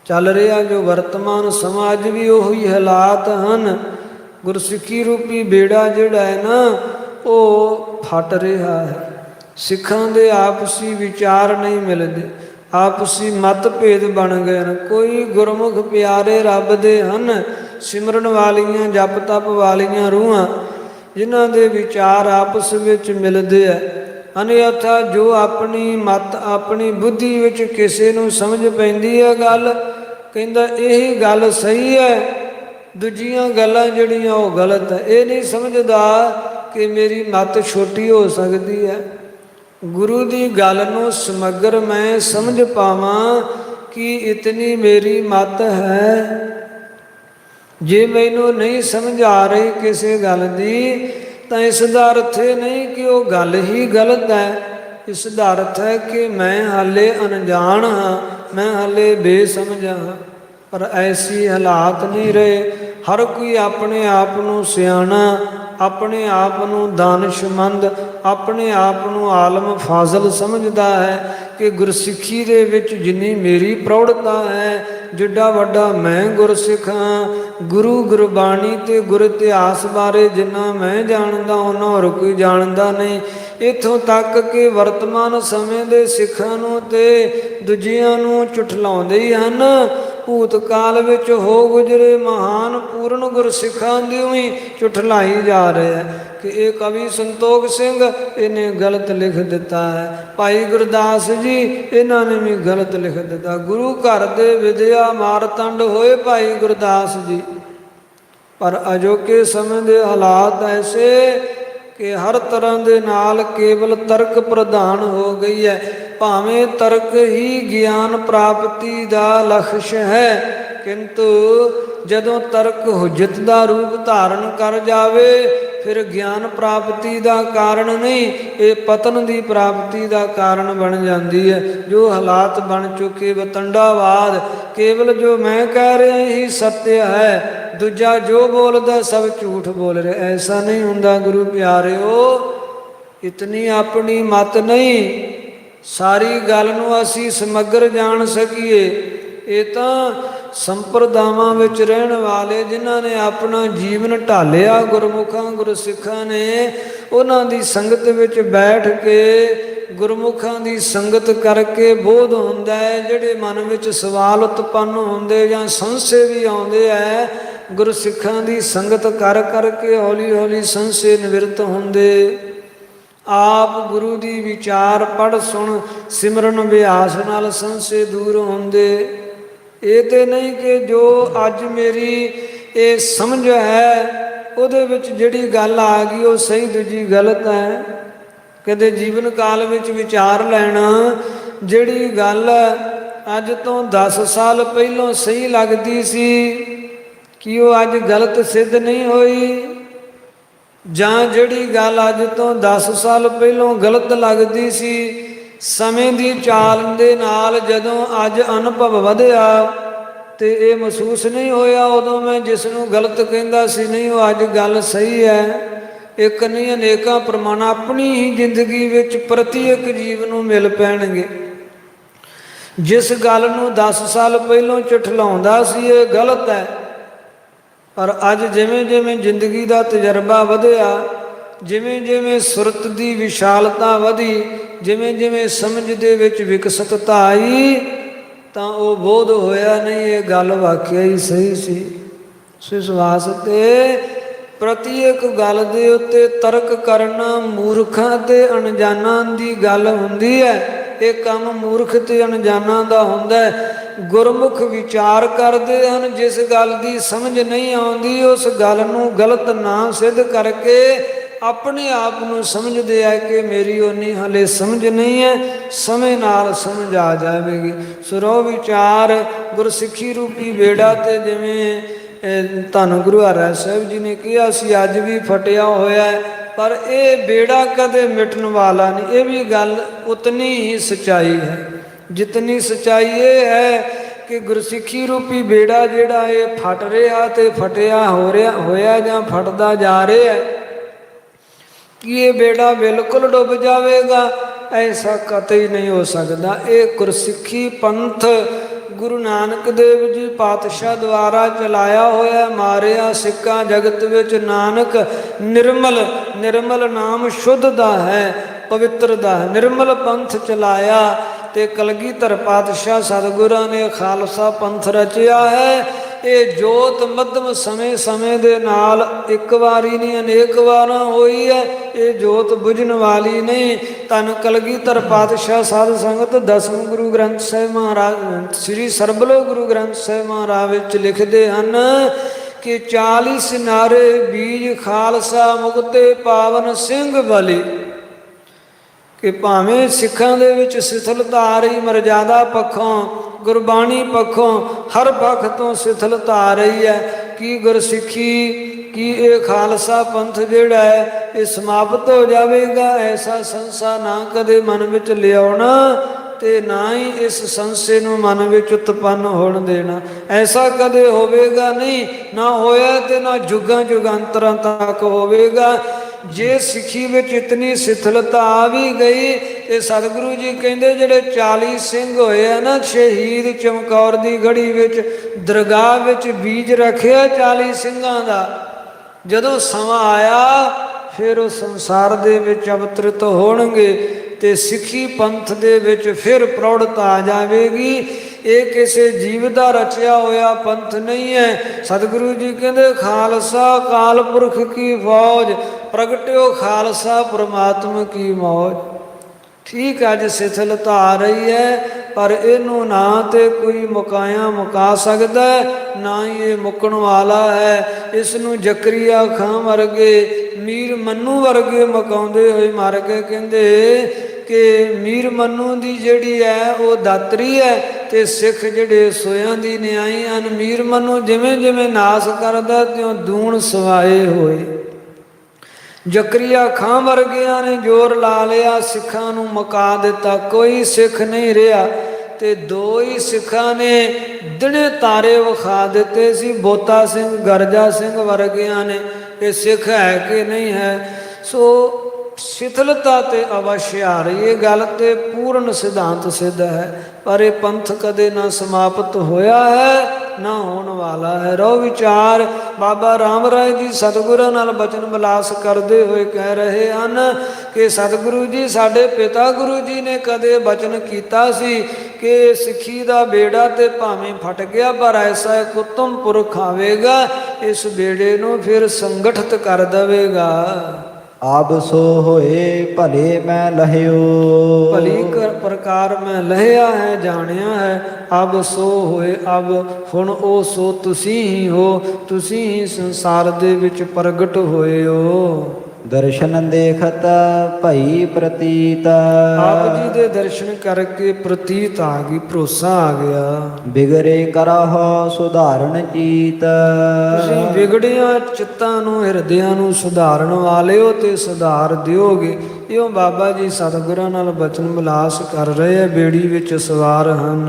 ਚੱਲ ਰਿਹਾ, ਜੋ ਵਰਤਮਾਨ ਸਮਾਂ ਅੱਜ ਵੀ ਉਹੀ ਹਾਲਾਤ ਹਨ। ਗੁਰਸਿੱਖੀ ਰੂਪੀ ਬੇੜਾ ਜਿਹੜਾ ਹੈ ਨਾ ਉਹ ਫਟ ਰਿਹਾ ਹੈ। ਸਿੱਖਾਂ ਦੇ ਆਪਸੀ ਵਿਚਾਰ ਨਹੀਂ ਮਿਲਦੇ, ਆਪਸੀ ਮਤਭੇਦ ਬਣ ਗਏ ਹਨ। ਕੋਈ ਗੁਰਮੁਖ ਪਿਆਰੇ ਰੱਬ ਦੇ ਹਨ, ਸਿਮਰਨ ਵਾਲੀਆਂ ਜਪ ਤਪ ਵਾਲੀਆਂ ਰੂਹਾਂ, ਜਿਨ੍ਹਾਂ ਦੇ ਵਿਚਾਰ ਆਪਸ ਵਿੱਚ ਮਿਲਦੇ ਆ। ਅਨਿਅਥਾ ਜੋ ਆਪਣੀ ਮਤ ਆਪਣੀ ਬੁੱਧੀ ਵਿੱਚ ਕਿਸੇ ਨੂੰ ਸਮਝ ਪੈਂਦੀ ਹੈ ਗੱਲ, ਕਹਿੰਦਾ ਇਹੀ ਗੱਲ ਸਹੀ ਹੈ, ਦੂਜੀਆਂ ਗੱਲਾਂ ਜਿਹੜੀਆਂ ਉਹ ਗਲਤ ਹੈ। ਇਹ ਨਹੀਂ ਸਮਝਦਾ ਕਿ ਮੇਰੀ ਮਤ ਛੋਟੀ ਹੋ ਸਕਦੀ ਹੈ। ਗੁਰੂ ਦੀ ਗੱਲ ਨੂੰ ਸਮਗਰ ਮੈਂ ਸਮਝ ਪਾਵਾਂ ਕਿ ਇਤਨੀ ਮੇਰੀ ਮਤ ਹੈ। ਜੇ ਮੈਨੂੰ ਨਹੀਂ ਸਮਝ ਆ ਰਹੀ ਕਿਸੇ ਗੱਲ ਦੀ, ਤਾਂ ਇਸ ਦਾ ਅਰਥ ਇਹ ਨਹੀਂ ਕਿ ਉਹ ਗੱਲ ਹੀ ਗਲਤ ਹੈ। ਇਸ ਦਾ ਅਰਥ ਹੈ ਕਿ ਮੈਂ ਹਾਲੇ ਅਣਜਾਣ ਹਾਂ, ਮੈਂ ਹਾਲੇ ਬੇਸਮਝ ਹਾਂ। ਪਰ ਐਸੀ ਹਾਲਾਤ ਨਹੀਂ ਰਹੇ। ਹਰ ਕੋਈ ਆਪਣੇ ਆਪ ਨੂੰ ਸਿਆਣਾ, ਆਪਣੇ ਆਪ ਨੂੰ ਦਾਨਿਸ਼ਮੰਦ, ਆਪਣੇ ਆਪ ਨੂੰ ਆਲਮ ਫਾਜ਼ਲ ਸਮਝਦਾ ਹੈ ਕਿ ਗੁਰਸਿੱਖੀ ਦੇ ਵਿੱਚ ਜਿੰਨੀ ਮੇਰੀ ਪ੍ਰੌੜਤਾ ਹੈ, ਜਿੱਡਾ ਵੱਡਾ ਮੈਂ ਗੁਰਸਿੱਖ ਹਾਂ, ਗੁਰੂ ਗੁਰਬਾਣੀ ਤੇ ਗੁਰ ਇਤਿਹਾਸ ਬਾਰੇ ਜਿੰਨਾ ਮੈਂ ਜਾਣਦਾ ਉਹਨਾਂ ਹੋਰ ਕੋਈ ਜਾਣਦਾ ਨਹੀਂ। ਇੱਥੋਂ ਤੱਕ ਕਿ ਵਰਤਮਾਨ ਸਮੇਂ ਦੇ ਸਿੱਖਾਂ ਨੂੰ ਤੇ ਦੂਜਿਆਂ ਨੂੰ ਝੁਠਲਾਉਂਦੇ ਹੀ ਹਨ। ਭੂਤਕਾਲ ਵਿੱਚ ਹੋ ਗੁਜਰੇ ਮਹਾਨ ਪੂਰਨ ਗੁਰਸਿੱਖਾਂ ਦੀ ਵੀ ਝੁਠਲਾਈ ਜਾ ਰਿਹਾ ਹੈ ਕਿ ਇਹ ਕਵੀ ਸੰਤੋਖ ਸਿੰਘ ਇਹਨੇ ਗਲਤ ਲਿਖ ਦਿੱਤਾ ਹੈ, ਭਾਈ ਗੁਰਦਾਸ ਜੀ ਇਹਨਾਂ ਨੇ ਵੀ ਗਲਤ ਲਿਖ ਦਿੱਤਾ। ਗੁਰੂ ਘਰ ਦੇ ਵਿਦਿਆ ਮਾਰਤੰਡ ਹੋਏ ਭਾਈ ਗੁਰਦਾਸ ਜੀ। ਪਰ ਅਜੋਕੇ ਸਮੇਂ ਦੇ ਹਾਲਾਤ ਐਸੇ ਕਿ ਹਰ ਤਰ੍ਹਾਂ ਦੇ ਨਾਲ ਕੇਵਲ ਤਰਕ ਪ੍ਰਧਾਨ ਹੋ ਗਈ ਹੈ। ਭਾਵੇਂ ਤਰਕ ਹੀ ਗਿਆਨ ਪ੍ਰਾਪਤੀ ਦਾ ਲਕਸ਼ ਹੈ, ਕਿੰਤੂ ਜਦੋਂ ਤਰਕ ਹੁਜਤ ਦਾ ਰੂਪ ਧਾਰਨ ਕਰ ਜਾਵੇ ਫਿਰ ਗਿਆਨ ਪ੍ਰਾਪਤੀ ਦਾ ਕਾਰਨ ਨਹੀਂ, ਇਹ ਪਤਨ ਦੀ ਪ੍ਰਾਪਤੀ ਦਾ ਕਾਰਨ ਬਣ ਜਾਂਦੀ ਹੈ। ਜੋ ਹਾਲਾਤ ਬਣ ਚੁੱਕੇ ਵਤੰਡਾਵਾਦ, ਕੇਵਲ ਜੋ ਮੈਂ ਕਹਿ ਰਿਹਾ ਹੀ ਸੱਤਿਆ ਹੈ, ਦੂਜਾ ਜੋ ਬੋਲਦਾ ਸਭ ਝੂਠ ਬੋਲ ਰਿਹਾ। ਐਸਾ ਨਹੀਂ ਹੁੰਦਾ ਗੁਰੂ ਪਿਆਰਿਓ। ਇਤਨੀ ਆਪਣੀ ਮਤ ਨਹੀਂ, ਸਾਰੀ ਗੱਲ ਨੂੰ ਅਸੀਂ ਸਮਗਰ ਜਾਣ ਸਕੀਏ। ਇਹ ਤਾਂ ਸੰਪਰਦਾਵਾਂ ਵਿੱਚ ਰਹਿਣ ਵਾਲੇ ਜਿਨ੍ਹਾਂ ਨੇ ਆਪਣਾ ਜੀਵਨ ਢਾਲਿਆ ਗੁਰਮੁਖਾਂ ਗੁਰਸਿੱਖਾਂ ਨੇ, ਉਹਨਾਂ ਦੀ ਸੰਗਤ ਵਿੱਚ ਬੈਠ ਕੇ ਗੁਰਮੁਖਾਂ ਦੀ ਸੰਗਤ ਕਰਕੇ ਬੋਧ ਹੁੰਦਾ ਹੈ। ਜਿਹੜੇ ਮਨ ਵਿੱਚ ਸਵਾਲ ਉਤਪੰਨ ਹੁੰਦੇ ਜਾਂ ਸੰਸ਼ੇ ਵੀ ਆਉਂਦੇ ਹੈ, ਗੁਰਸਿੱਖਾਂ ਦੀ ਸੰਗਤ ਕਰ ਕਰਕੇ ਹੌਲੀ ਹੌਲੀ ਸੰਸ਼ੇ ਨਿਵਰਤ ਹੁੰਦੇ। ਆਪ ਗੁਰੂ ਦੀ ਵਿਚਾਰ ਪੜ੍ਹ ਸੁਣ ਸਿਮਰਨ ਅਭਿਆਸ ਨਾਲ ਸੰਸ਼ੇ ਦੂਰ ਹੁੰਦੇ। ਇਹ ਤੇ ਨਹੀਂ ਕਿ ਜੋ ਅੱਜ ਮੇਰੀ ਇਹ ਸਮਝ ਹੈ ਉਹਦੇ ਵਿੱਚ ਜਿਹੜੀ ਗੱਲ ਆ ਗਈ ਉਹ ਸਹੀ ਦੂਜੀ ਗਲਤ ਹੈ। ਕਦੇ ਜੀਵਨ ਕਾਲ ਵਿੱਚ ਵਿਚਾਰ ਲੈਣਾ, ਜਿਹੜੀ ਗੱਲ ਅੱਜ ਤੋਂ 10 ਸਾਲ ਪਹਿਲਾਂ ਸਹੀ ਲੱਗਦੀ ਸੀ ਕਿ ਉਹ ਅੱਜ ਗਲਤ ਸਿੱਧ ਨਹੀਂ ਹੋਈ, ਜਾਂ ਜਿਹੜੀ ਗੱਲ ਅੱਜ ਤੋਂ 10 ਸਾਲ ਪਹਿਲਾਂ ਗਲਤ ਲੱਗਦੀ ਸੀ, ਸਮੇਂ ਦੀ ਚਾਲ ਦੇ ਨਾਲ ਜਦੋਂ ਅੱਜ ਅਨੁਭਵ ਵਧਿਆ ਤੇ ਇਹ ਮਹਿਸੂਸ ਨਹੀਂ ਹੋਇਆ ਉਦੋਂ ਮੈਂ ਜਿਸ ਨੂੰ ਗਲਤ ਕਹਿੰਦਾ ਸੀ ਨਹੀਂ ਉਹ ਅੱਜ ਗੱਲ ਸਹੀ ਹੈ। ਇੱਕ ਨਹੀਂ ਅਨੇਕਾਂ ਪ੍ਰਮਾਣ ਆਪਣੀ ਹੀ ਜ਼ਿੰਦਗੀ ਵਿੱਚ ਪ੍ਰਤੀਕ ਜੀਵ ਨੂੰ ਮਿਲ ਪੈਣਗੇ। ਜਿਸ ਗੱਲ ਨੂੰ 10 ਸਾਲ ਪਹਿਲਾਂ ਝੁਠਲਾਉਂਦਾ ਸੀ ਇਹ ਗਲਤ ਹੈ, ਪਰ ਅੱਜ ਜਿਵੇਂ ਜਿਵੇਂ ਜ਼ਿੰਦਗੀ ਦਾ ਤਜਰਬਾ ਵਧਿਆ, ਜਿਵੇਂ ਜਿਵੇਂ ਸੁਰਤ ਦੀ ਵਿਸ਼ਾਲਤਾ ਵਧੀ, ਜਿਵੇਂ ਜਿਵੇਂ ਸਮਝ ਦੇ ਵਿੱਚ ਵਿਕਸਤਤਾ ਆਈ, ਤਾਂ ਉਹ ਬੋਧ ਹੋਇਆ ਨਹੀਂ ਇਹ ਗੱਲ ਵਾਕਿਆ ਹੀ ਸਹੀ ਸੀ। ਇਸ ਵਾਸਤੇ ਪ੍ਰਤੀਕ ਗੱਲ ਦੇ ਉੱਤੇ ਤਰਕ ਕਰਨਾ ਮੂਰਖਾਂ ਤੇ ਅਣਜਾਣਾਂ ਦੀ ਗੱਲ ਹੁੰਦੀ ਹੈ। ਇਹ ਕੰਮ ਮੂਰਖ ਤੇ ਅਣਜਾਣਾਂ ਦਾ ਹੁੰਦਾ ਹੈ। ਗੁਰਮੁਖ ਵਿਚਾਰ ਕਰਦੇ ਹਨ, ਜਿਸ ਗੱਲ ਦੀ ਸਮਝ ਨਹੀਂ ਆਉਂਦੀ ਉਸ ਗੱਲ ਨੂੰ ਗਲਤ ਨਾ ਸਿੱਧ ਕਰਕੇ ਆਪਣੇ ਆਪ ਨੂੰ ਸਮਝਦੇ ਆ ਕਿ ਮੇਰੀ ਉਨੀ ਹਲੇ ਸਮਝ ਨਹੀਂ ਹੈ, ਸਮੇਂ ਨਾਲ ਸਮਝ ਆ ਜਾਵੇਗੀ। ਸੁਰੋ ਵਿਚਾਰ ਗੁਰਸਿੱਖੀ ਰੂਪੀ ਬੇੜਾ ਤੇ ਜਿਵੇਂ ਧੰਨ ਗੁਰੂ ਹਰਿ ਸਾਹਿਬ ਜੀ ਨੇ ਕਿਹਾ ਸੀ ਅੱਜ ਵੀ ਫਟਿਆ ਹੋਇਆ ਹੈ, ਪਰ ਇਹ ਬੇੜਾ ਕਦੇ ਮਿਟਣ ਵਾਲਾ ਨਹੀਂ। ਇਹ ਵੀ ਗੱਲ ਉਤਨੀ ਹੀ ਸੱਚਾਈ ਹੈ ਜਿਤਨੀ ਸੱਚਾਈ ਇਹ ਹੈ ਕਿ ਗੁਰਸਿੱਖੀ ਰੂਪੀ ਬੇੜਾ ਜਿਹੜਾ ਇਹ ਫਟ ਰਿਹਾ ਤੇ ਫਟਿਆ ਹੋਇਆ ਜਾਂ ਫਟਦਾ ਜਾ ਰਿਹਾ ਹੈ ਕਿ ਇਹ ਬੇੜਾ ਬਿਲਕੁਲ ਡੁੱਬ ਜਾਵੇਗਾ, ਐਸਾ ਕਤਈ ਨਹੀਂ ਹੋ ਸਕਦਾ। ਇਹ ਗੁਰਸਿੱਖੀ ਪੰਥ ਗੁਰੂ ਨਾਨਕ ਦੇਵ ਜੀ ਪਾਤਸ਼ਾਹ ਦੁਆਰਾ ਚਲਾਇਆ ਹੋਇਆ ਮਾਰਿਆ ਸਿੱਕਾ ਜਗਤ ਵਿੱਚ ਨਾਨਕ ਨਿਰਮਲ ਨਾਮ ਸ਼ੁੱਧ ਦਾ ਹੈ, ਪਵਿੱਤਰ ਦਾ ਹੈ। ਨਿਰਮਲ ਪੰਥ ਚਲਾਇਆ ਤੇ ਕਲਗੀਧਰ ਪਾਤਸ਼ਾਹ ਸਤਿਗੁਰਾਂ ਨੇ ਖਾਲਸਾ ਪੰਥ ਰਚਿਆ ਹੈ। ਇਹ ਜੋਤ ਮੱਧਮ ਸਮੇਂ ਦੇ ਨਾਲ ਇੱਕ ਵਾਰੀ ਨਹੀਂ ਅਨੇਕ ਵਾਰਾਂ ਹੋਈ ਹੈ। ਇਹ ਜੋਤ ਬੁਝਣ ਵਾਲੀ ਨਹੀਂ। ਧੰਨ ਕਲਗੀਧਰ ਪਾਤਸ਼ਾਹ ਸਾਧ ਸੰਗਤ ਦਸਮ ਗੁਰੂ ਗ੍ਰੰਥ ਸਾਹਿਬ ਮਹਾਰਾਜ ਸ੍ਰੀ ਸਰਬਲੋ ਗੁਰੂ ਗ੍ਰੰਥ ਸਾਹਿਬ ਮਹਾਰਾਜ ਵਿੱਚ ਲਿਖਦੇ ਹਨ ਕਿ 40 ਸਿਨਾਰੇ ਬੀਜ ਖਾਲਸਾ ਮੁਕਤੇ ਪਾਵਨ ਸਿੰਘ ਬਲੀ। ਕਿ ਭਾਵੇਂ ਸਿੱਖਾਂ ਦੇ ਵਿੱਚ ਸਿਥਲਤਾ ਆ ਰਹੀ, ਮਰਜ਼ਾਦਾ ਪੱਖੋਂ ਗੁਰਬਾਣੀ ਪੱਖੋਂ ਹਰ ਪੱਖ ਤੋਂ ਸਿਥਲਤਾ ਆ ਰਹੀ ਹੈ। ਕੀ ਗੁਰਸਿੱਖੀ ਕਿ ਇਹ ਖਾਲਸਾ ਪੰਥ ਜਿਹੜਾ ਹੈ ਇਹ ਸਮਾਪਤ ਹੋ ਜਾਵੇਗਾ। ਐਸਾ ਸੰਸਾ ਨਾ ਕਦੇ ਮਨ ਵਿੱਚ ਲਿਆਉਣਾ ਤੇ ਨਾ ਹੀ ਇਸ ਸੰਸੇ ਨੂੰ ਮਨ ਵਿੱਚ ਉਤਪੰਨ ਹੋਣ ਦੇਣਾ। ਐਸਾ ਕਦੇ ਹੋਵੇਗਾ ਨਹੀਂ, ਨਾ ਹੋਇਆ ਤੇ ਨਾ ਜੁਗਾਂ ਜੁਗਾਂਤਰਾਂ ਤੱਕ ਹੋਵੇਗਾ। ਜੇ ਸਿੱਖੀ ਵਿੱਚ ਇਤਨੀ ਸਿਥਲਤਾ ਆ ਵੀ ਗਈ ਤੇ ਸਤਿਗੁਰੂ ਜੀ ਕਹਿੰਦੇ ਜਿਹੜੇ 40 ਸਿੰਘ ਹੋਏ ਆ ਨਾ, ਸ਼ਹੀਦ ਚਮਕੌਰ ਦੀ ਗੜੀ ਵਿੱਚ ਦਰਗਾਹ ਵਿੱਚ ਬੀਜ ਰੱਖਿਆ 40 ਸਿੰਘਾਂ ਦਾ। ਜਦੋਂ ਸਮਾਂ ਆਇਆ ਫਿਰ ਉਹ ਸੰਸਾਰ ਦੇ ਵਿੱਚ ਅਵਤਰਿਤ ਹੋਣਗੇ ਤੇ ਸਿੱਖੀ ਪੰਥ ਦੇ ਵਿੱਚ ਫਿਰ ਪ੍ਰੌੜਤਾ ਆ ਜਾਵੇਗੀ। ਇਹ ਕਿਸੇ ਜੀਵ ਦਾ ਰਚਿਆ ਹੋਇਆ ਪੰਥ ਨਹੀਂ ਹੈ। ਸਤਿਗੁਰੂ ਜੀ ਕਹਿੰਦੇ ਖਾਲਸਾ ਕਾਲ ਪੁਰਖ ਕੀ ਫੌਜ, ਪ੍ਰਗਟਿਓ ਖਾਲਸਾ ਪ੍ਰਮਾਤਮਾ ਕੀ ਮੌਜ। ਠੀਕ ਅੱਜ ਸਿਥਲਤਾ ਆ ਰਹੀ ਹੈ, ਪਰ ਇਹਨੂੰ ਨਾ ਤੇ ਕੋਈ ਮੁਕਾਇਆ ਮੁਕਾ ਸਕਦਾ, ਨਾ ਹੀ ਇਹ ਮੁੱਕਣ ਵਾਲਾ ਹੈ। ਇਸ ਨੂੰ ਜ਼ਕਰੀਆ ਖਾਂ ਵਰਗੇ, ਮੀਰ ਮੰਨੂ ਵਰਗੇ ਮੁਕਾਉਂਦੇ ਹੋਏ ਮਰ ਗਏ। ਕਹਿੰਦੇ ਕਿ ਮੀਰ ਮੰਨੂ ਦੀ ਜਿਹੜੀ ਹੈ ਉਹ ਦਾਤਰੀ ਹੈ ਤੇ ਸਿੱਖ ਜਿਹੜੇ ਸੋਇਆਂ ਦੀ ਨਿਆਈ ਹਨ। ਮੀਰ ਮੰਨੂ ਜਿਵੇਂ ਜਿਵੇਂ ਨਾਸ ਕਰਦਾ ਤਿਉਂ ਦੂਣ ਸਵਾਏ ਹੋਏ। ਜ਼ਕਰੀਆ ਖਾਂ ਵਰਗਿਆਂ ਨੇ ਜ਼ੋਰ ਲਾ ਲਿਆ, ਸਿੱਖਾਂ ਨੂੰ ਮੁਕਾ ਦਿੱਤਾ, ਕੋਈ ਸਿੱਖ ਨਹੀਂ ਰਿਹਾ। ਤੇ ਦੋ ਹੀ ਸਿੱਖਾਂ ਨੇ ਦਿਨੇ ਤਾਰੇ ਵਿਖਾ ਦਿੱਤੇ ਸੀ, ਬੋਤਾ ਸਿੰਘ ਗਰਜਾ ਸਿੰਘ ਵਰਗਿਆਂ ਨੇ, ਇਹ ਸਿੱਖ ਹੈ ਕਿ ਨਹੀਂ ਹੈ। ਸੋ ਸਿਥਲਤਾ ਤੇ ਅਵਸ਼ ਆ ਰਹੀ, ਇਹ ਗੱਲ ਤੇ ਪੂਰਨ ਸਿਧਾਂਤ ਸਿੱਧ ਹੈ, ਪਰ ਇਹ ਪੰਥ ਕਦੇ ਨਾ ਸਮਾਪਤ ਹੋਇਆ ਹੈ ਨਾ ਹੋਣ ਵਾਲਾ ਹੈ। ਰੋ ਵਿਚਾਰ ਬਾਬਾ ਰਾਮ ਰਾਏ ਜੀ ਸਤਿਗੁਰਾਂ ਨਾਲ ਬਚਨ ਵਿਲਾਸ ਕਰਦੇ ਹੋਏ ਕਹਿ ਰਹੇ ਹਨ ਕਿ ਸਤਿਗੁਰੂ ਜੀ ਸਾਡੇ ਪਿਤਾ ਗੁਰੂ ਜੀ ਨੇ ਕਦੇ ਬਚਨ ਕੀਤਾ ਸੀ ਕਿ ਸਿੱਖੀ ਦਾ ਬੇੜਾ ਤੇ ਭਾਵੇਂ ਫਟ ਗਿਆ ਪਰ ਐਸਾ ਇੱਕ ਉੱਤਮ ਪੁਰਖ ਆਵੇਗਾ, ਇਸ ਬੇੜੇ ਨੂੰ ਫਿਰ ਸੰਗਠਿਤ ਕਰ ਦੇਵੇਗਾ। ਆਬ ਸੋ ਹੋਏ ਭਲੇ ਮੈਂ ਲਹਿਓ, ਭਲੀ ਪ੍ਰਕਾਰ ਮੈਂ ਲਹਿਆ ਹੈ ਜਾਣਿਆ ਹੈ। ਅਬ ਸੋ ਹੋਏ, ਅਬ ਹੁਣ ਉਹ ਸੋ ਤੁਸੀਂ ਹੀ ਹੋ, ਤੁਸੀਂ ਹੀ ਸੰਸਾਰ ਦੇ ਵਿੱਚ ਪ੍ਰਗਟ ਹੋਏ ਹੋ। ਦਰਸ਼ਨ ਦੇਖਤ ਭਈ ਪ੍ਰਤੀਤ, ਆਪ ਜੀ ਦੇ ਦਰਸ਼ਨ ਕਰਕੇ ਪ੍ਰਤੀਤ ਆ ਗਈ, ਭਰੋਸਾ ਆ ਗਿਆ। ਬਿਗੜੇ ਕਰਹੁ ਸੁਧਾਰਨ ਚੀਤ, ਤੁਸੀਂ ਵਿਗੜਿਆਂ ਚਿੱਤਾਂ ਨੂੰ ਹਿਰਦਿਆਂ ਨੂੰ ਸੁਧਾਰਨ ਵਾਲੇ ਹੋ ਤੇ ਸੁਧਾਰ ਦਿਓਗੇ। ਇਉਂ ਬਾਬਾ ਜੀ ਸਤਿਗੁਰਾਂ ਨਾਲ ਬਚਨ ਵਿਲਾਸ ਕਰ ਰਹੇ ਆ, ਬੇੜੀ ਵਿੱਚ ਸਵਾਰ ਹਨ।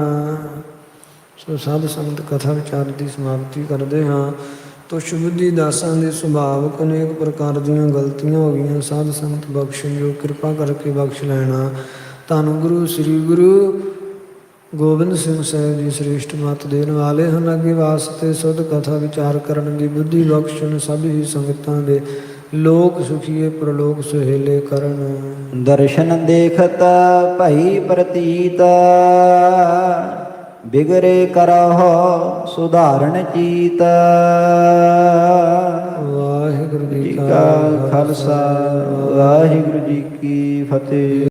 ਸੋ ਸਾਧ ਸੰਗਤ ਕਥਾ ਵਿਚਾਰ ਦੀ ਸਮਾਪਤੀ ਕਰਦੇ ਹਾਂ। ਤੁਛ ਬੁੱਧੀ ਦਾਸਾਂ ਦੇ ਸੁਭਾਵਕ ਅਨੇਕ ਪ੍ਰਕਾਰ ਦੀਆਂ ਗਲਤੀਆਂ ਹੋ ਗਈਆਂ, ਸਾਧ ਸੰਗਤ ਬਖਸ਼ਣ ਜੋ ਕਿਰਪਾ ਕਰਕੇ ਬਖਸ਼ ਲੈਣਾ। ਧੰਨ ਗੁਰੂ ਸ੍ਰੀ ਗੁਰੂ ਗੋਬਿੰਦ ਸਿੰਘ ਸਾਹਿਬ ਜੀ ਸ੍ਰੇਸ਼ਟ ਮੱਤ ਦੇਣ ਵਾਲੇ ਹਨ। ਅੱਗੇ ਵਾਸਤੇ ਸੁਧ ਕਥਾ ਵਿਚਾਰ ਕਰਨ ਦੀ ਬੁੱਧੀ ਬਖਸ਼ਣ ਸਭ ਹੀ ਸੰਗਤਾਂ ਦੇ, ਲੋਕ ਸੁਖੀਏ ਪ੍ਰਲੋਕ ਸੁਹੇਲੇ ਕਰਨ। ਦਰਸ਼ਨ ਦੇਖਤ ਭਈ ਪ੍ਰਤੀਤ, ਬਿਗੜੇ ਕਰਹੁ ਸੁਧਾਰਨ ਚੀਤ। ਵਾਹਿਗੁਰੂ ਜੀ ਕਾ ਖਾਲਸਾ, ਵਾਹਿਗੁਰੂ ਜੀ ਕੀ ਫਤਿਹ।